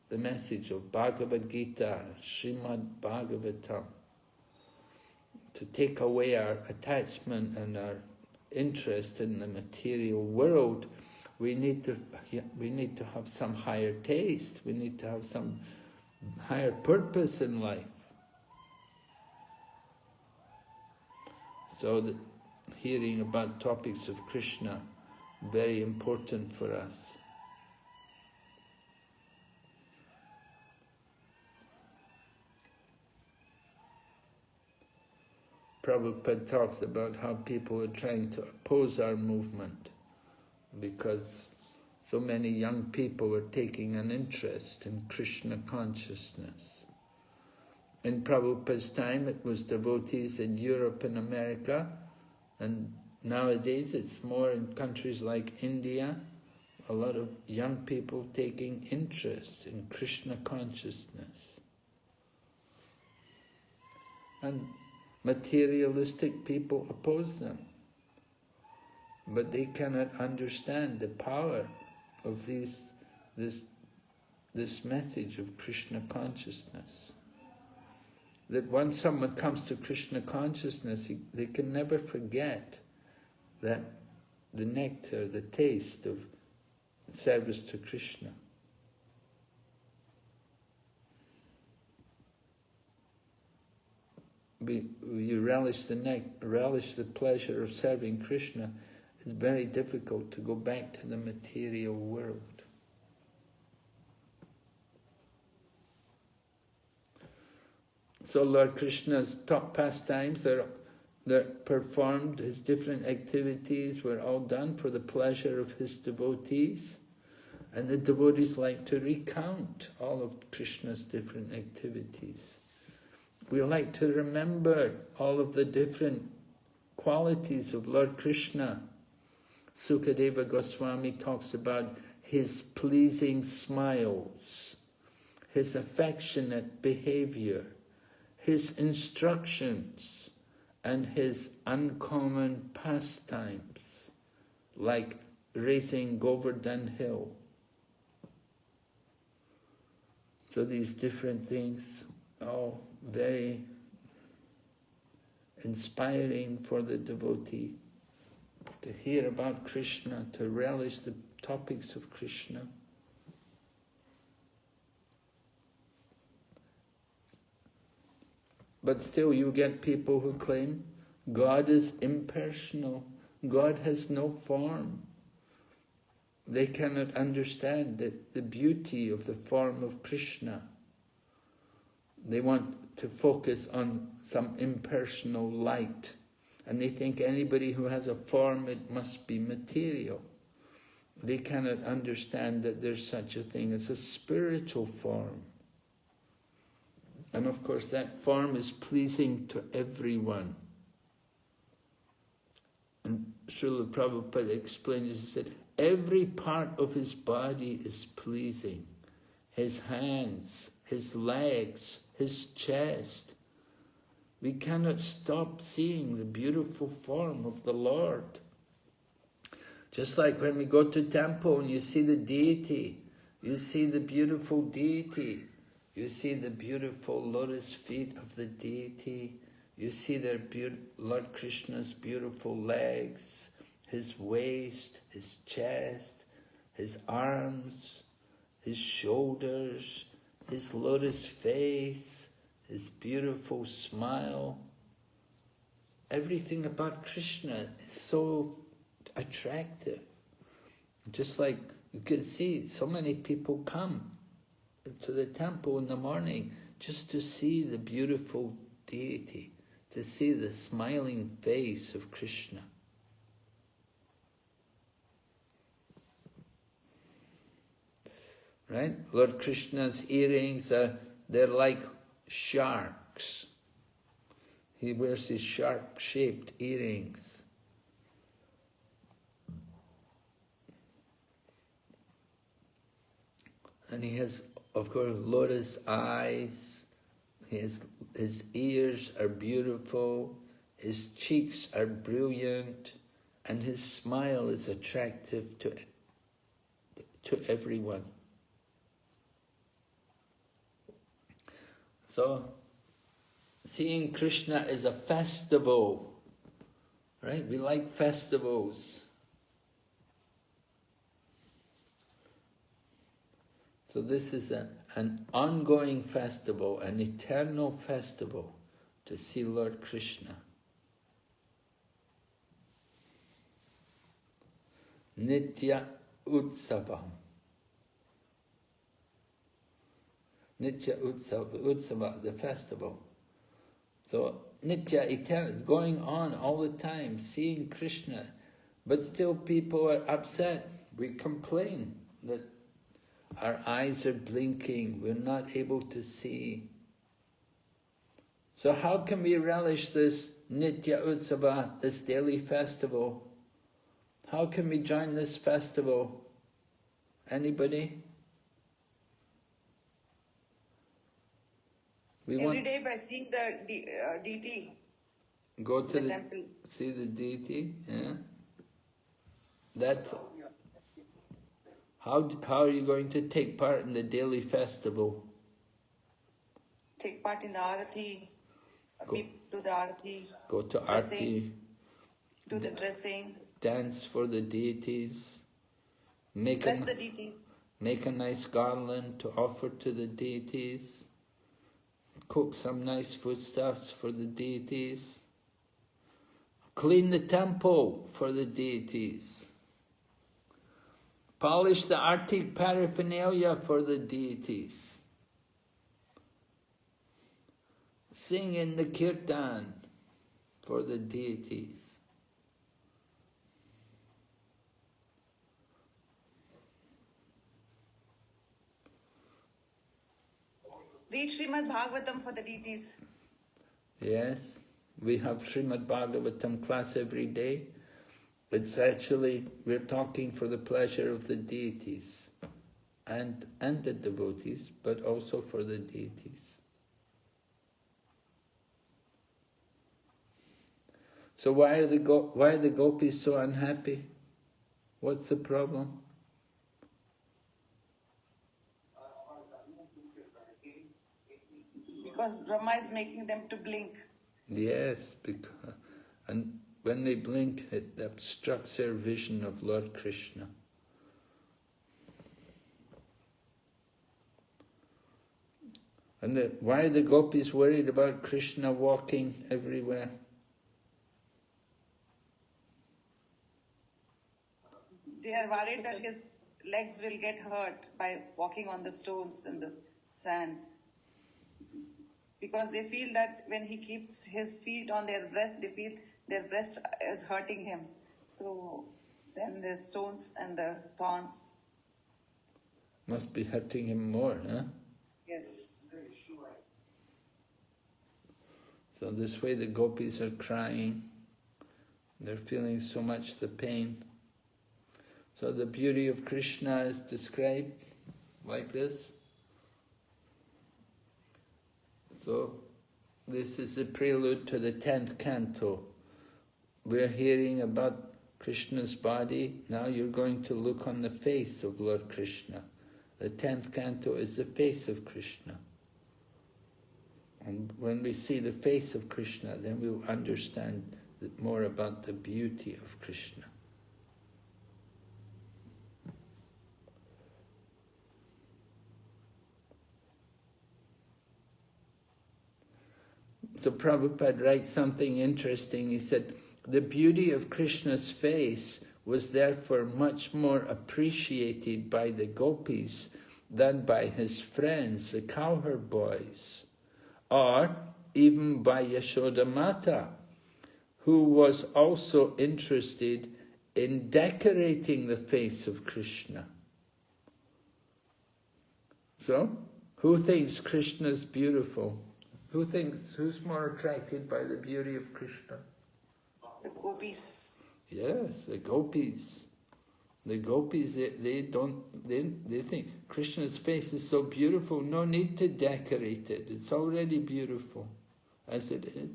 the message of Bhagavad Gita, Srimad Bhagavatam, to take away our attachment and our interest in the material world. We need to have some higher taste. We need to have some higher purpose in life. So the hearing about topics of Krishna, very important for us. Prabhupada talks about how people are trying to oppose our movement because so many young people are taking an interest in Krishna consciousness. In Prabhupada's time, it was devotees in Europe and America, and nowadays it's more in countries like India, a lot of young people taking interest in Krishna consciousness. And materialistic people oppose them, but they cannot understand the power of this message of Krishna consciousness. That once someone comes to Krishna consciousness, they can never forget that the nectar, the taste of service to Krishna. You relish the pleasure of serving Krishna. It's very difficult to go back to the material world. So Lord Krishna's top pastimes, they're performed, his different activities were all done for the pleasure of his devotees. And the devotees like to recount all of Krishna's different activities. We like to remember all of the different qualities of Lord Krishna. Sukadeva Goswami talks about his pleasing smiles, his affectionate behavior, his instructions, and his uncommon pastimes, like raising Govardhan Hill. So these different things, all very inspiring for the devotee to hear about Krishna, to relish the topics of Krishna. But still you get people who claim God is impersonal, God has no form. They cannot understand the beauty of the form of Krishna. They want to focus on some impersonal light. And they think anybody who has a form, it must be material. They cannot understand that there's such a thing as a spiritual form. And of course that form is pleasing to everyone. And Srila Prabhupada explains, he said, every part of his body is pleasing. His hands, his legs, his chest. We cannot stop seeing the beautiful form of the Lord. Just like when we go to temple and you see the deity, you see the beautiful deity, you see the beautiful lotus feet of the deity, you see Lord Krishna's beautiful legs, his waist, his chest, his arms, his shoulders, his lotus face, his beautiful smile. Everything about Krishna is so attractive. Just like you can see, so many people come to the temple in the morning just to see the beautiful deity, to see the smiling face of Krishna. Right? Lord Krishna's earrings they're like sharks. He wears these shark-shaped earrings. And he has, of course, lotus eyes. His ears are beautiful. His cheeks are brilliant. And his smile is attractive to everyone. So, seeing Krishna is a festival, right? We like festivals. So this is an ongoing festival, an eternal festival to see Lord Krishna. Nitya Utsavam. Nitya Utsava, the festival. So Nitya, eternal, going on all the time, seeing Krishna. But still people are upset. We complain that our eyes are blinking, we're not able to see. So how can we relish this Nitya Utsava, this daily festival? How can we join this festival? Anybody? Every day by seeing the deity. Go to the temple. See the deity, yeah. That. How are you going to take part in the daily festival? Take part in the arati. Do the arati. Go to arati. Do the dressing. Dance for the deities. Bless the deities. Make a nice garland to offer to the deities. Cook some nice foodstuffs for the deities. Clean the temple for the deities. Polish the artic paraphernalia for the deities. Sing in the kirtan for the deities. Read Srimad Bhagavatam for the deities. Yes, we have Srimad Bhagavatam class every day. It's actually, we're talking for the pleasure of the deities and the devotees, but also for the deities. So why are the gopis so unhappy? What's the problem? Because Brahma is making them to blink. Yes, and when they blink, it obstructs their vision of Lord Krishna. And why are the gopis worried about Krishna walking everywhere? They are worried that his legs will get hurt by walking on the stones and the sand. Because they feel that when he keeps his feet on their breast, they feel their breast is hurting him. So then the stones and the thorns must be hurting him more, huh? Yes. So this way the gopis are crying. They're feeling so much the pain. So the beauty of Krishna is described like this. So This is the prelude to the 10th canto. We're hearing about Krishna's body. Now you're going to look on the face of Lord Krishna. The 10th canto is the face of Krishna. And when we see the face of Krishna, then we'll understand more about the beauty of Krishna. So Prabhupada writes something interesting. He said, the beauty of Krishna's face was therefore much more appreciated by the gopis than by his friends, the cowherd boys, or even by Yashoda Mata, who was also interested in decorating the face of Krishna. So, who thinks Krishna's beautiful? Who's more attracted by the beauty of Krishna? The gopis. Yes, the gopis. The gopis, they think Krishna's face is so beautiful, no need to decorate it. It's already beautiful as it is.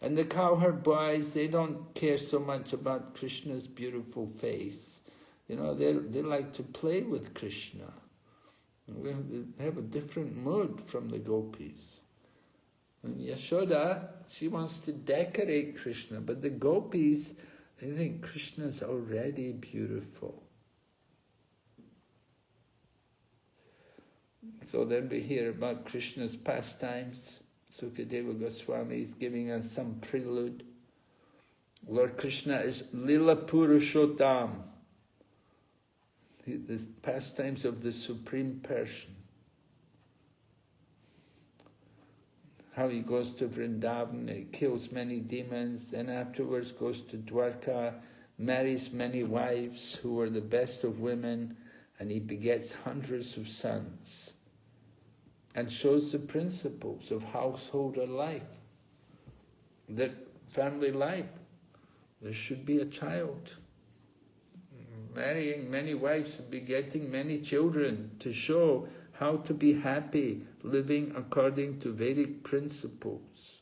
And the cowherd boys, they don't care so much about Krishna's beautiful face. You know, they like to play with Krishna. They have a different mood from the gopis. And Yashoda, she wants to decorate Krishna, but the gopis, they think Krishna's already beautiful. So then we hear about Krishna's pastimes. Sukadeva Goswami is giving us some prelude. Lord Krishna is Lila Purushottam, the pastimes of the Supreme Person. How he goes to Vrindavan, he kills many demons, then afterwards goes to Dwarka, marries many wives who are the best of women, and he begets hundreds of sons, and shows the principles of householder life, that family life, there should be a child. Marrying many wives and begetting many children to show how to be happy, living according to Vedic principles.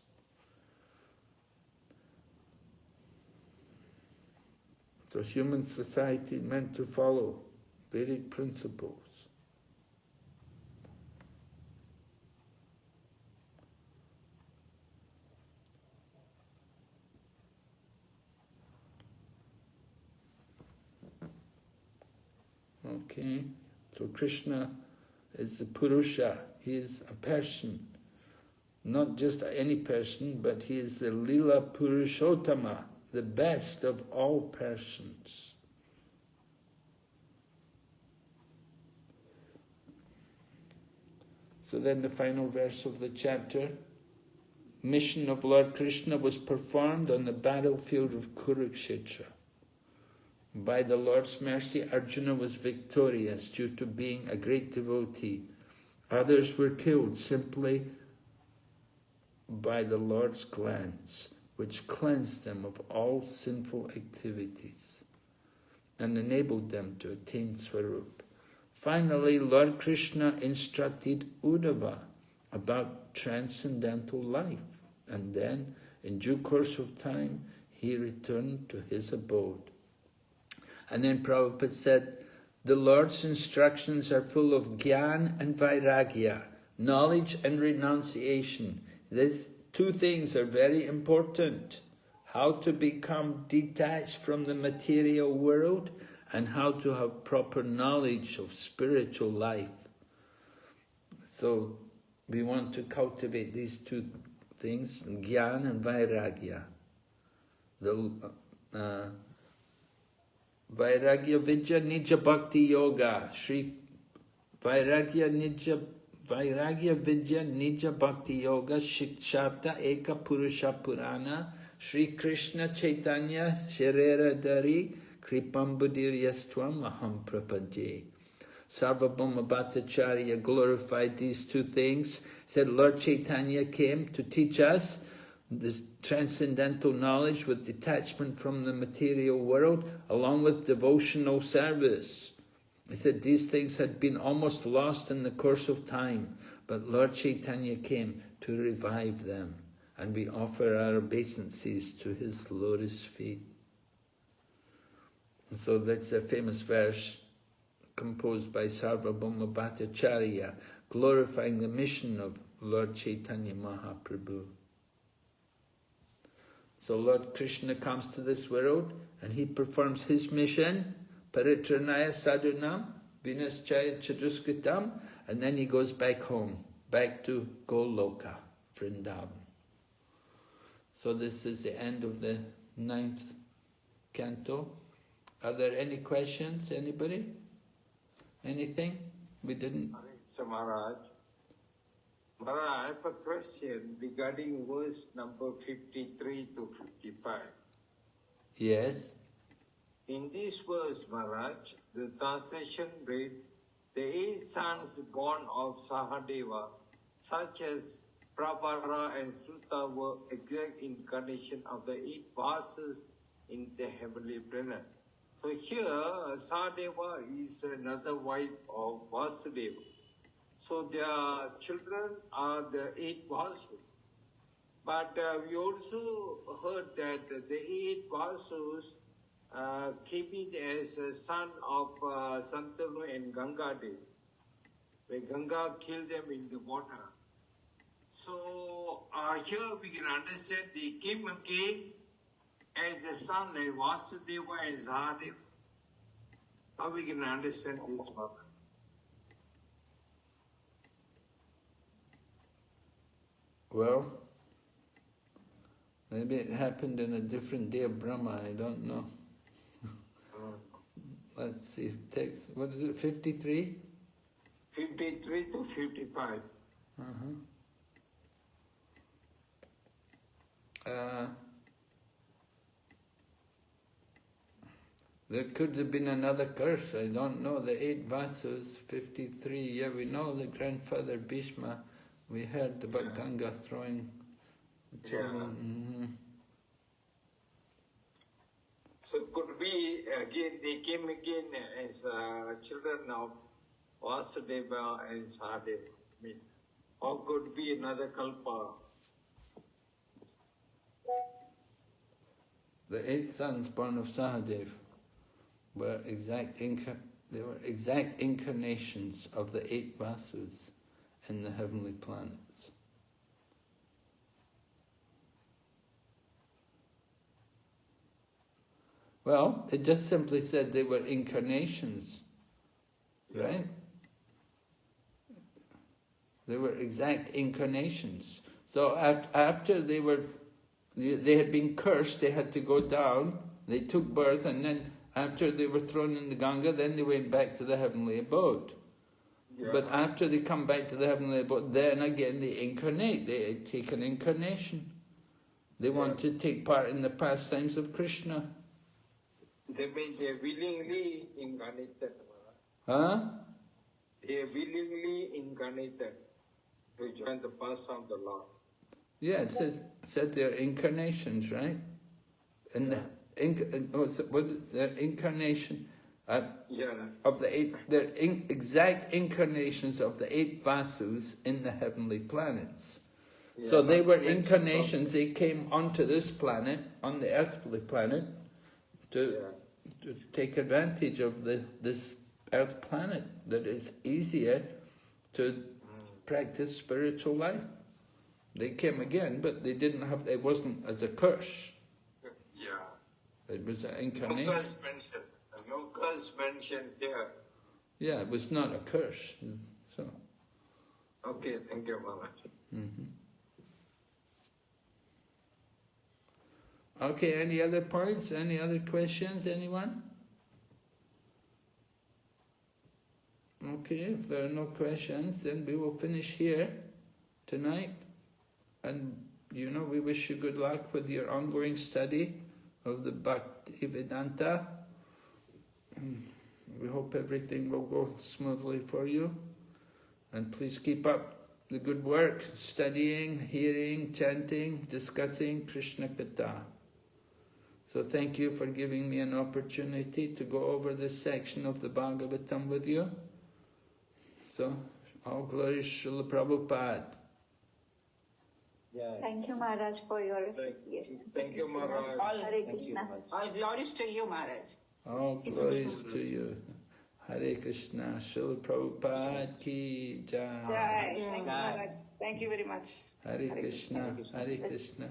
So human society meant to follow Vedic principles. Okay, so Krishna is a Purusha, he is a person, not just any person, but he is the Lila Purushottama, the best of all persons. So then the final verse of the chapter, mission of Lord Krishna was performed on the battlefield of Kurukshetra. By the Lord's mercy, Arjuna was victorious due to being a great devotee. Others were killed simply by the Lord's glance, which cleansed them of all sinful activities and enabled them to attain Swarup. Finally, Lord Krishna instructed Uddhava about transcendental life, and then, in due course of time, he returned to his abode. And then Prabhupada said, the Lord's instructions are full of jnana and vairagya, knowledge and renunciation. These two things are very important. How to become detached from the material world and how to have proper knowledge of spiritual life. So we want to cultivate these two things, jnana and vairagya. Vairagya Vidya Nija Bhakti Yoga, Shri Vairagya Vidya Nija Bhakti Yoga, Shikshapta Eka Purusha Purana, Shri Krishna Chaitanya Sharira Dari, Kripambudir Yastvam Maham Prapadye. Sarvabhauma Bhattacharya glorified these two things, said Lord Chaitanya came to teach us this transcendental knowledge with detachment from the material world, along with devotional service. He said these things had been almost lost in the course of time, but Lord Chaitanya came to revive them, and we offer our obeisances to his lotus feet. And so that's a famous verse composed by Sarvabhauma Bhattacharya, glorifying the mission of Lord Chaitanya Mahaprabhu. So Lord Krishna comes to this world and he performs his mission, Paritranaya Sadhunam, Vinaschaya Chaduskritam, and then he goes back home, back to Goloka, Vrindavan. So this is the end of the 9th canto. Are there any questions, anybody? Anything? We didn't... So Maharaj, I have a question regarding verse number 53 to 55. Yes. In this verse, Maharaj, the translation reads, the 8 sons born of Sahadeva, such as Prabhara and Sruta, were exact incarnation of the 8 vases in the heavenly planet. So here, Sahadeva is another wife of Vasudeva. So their children are the 8 vasus. But we also heard that the 8 vasus came in as a son of Santanu and Gangadev, where Ganga killed them in the water. So here we can understand they came again as a son of Vasudeva and Sahadeva. How we can understand this, Bhakti? Well, maybe it happened in a different day of Brahma, I don't know. Let's see, text, what is it, 53? 53 to 55. There could have been another curse, I don't know. The 8 vasus, 53, yeah, we know the grandfather Bhishma. We heard about Ganga throwing the children. So could be again, they came again as children of Vasudeva and Sahadeva. I mean, or could be another Kalpa. The 8 sons born of Sahadeva were exact incarnations of the 8 vasus in the heavenly planets. Well, it just simply said they were incarnations, right? They were exact incarnations. So after they had been cursed, they had to go down, they took birth, and then after they were thrown in the Ganga, then they went back to the heavenly abode. But after they come back to the heavenly abode, then again they incarnate, they take an incarnation. They want to take part in the pastimes of Krishna. That means they willingly incarnated. Huh? They willingly incarnated to join the pastime of the Lord. Yeah, it said they're incarnations, right? And what is their incarnation? Of the 8, they're exact incarnations of the 8 vasus in the heavenly planets. So they were incarnations, they came onto this planet, on the earthly planet, to take advantage of this earth planet that is easier to practice spiritual life. They came again, but they didn't have, it wasn't as a curse. It was an incarnation. No curse mentioned here. Yeah, it was not a curse. So. Okay, thank you, Maharaj. Okay, any other points? Any other questions? Anyone? Okay, if there are no questions, then we will finish here tonight. And, we wish you good luck with your ongoing study of the Bhakti Vedanta. We hope everything will go smoothly for you. And please keep up the good work, studying, hearing, chanting, discussing Krishna Katha. So thank you for giving me an opportunity to go over this section of the Bhagavatam with you. So, all glories Srila Prabhupada. Yeah. Thank you, Maharaj, for your association. Thank you, Maharaj. Hare Krishna. All glories to you, Maharaj. All glories to you. Hare Krishna. Srila Prabhupada ki jai. Jai. Thank you, Maharaj. Thank you very much. Hare Krishna. Hare Krishna.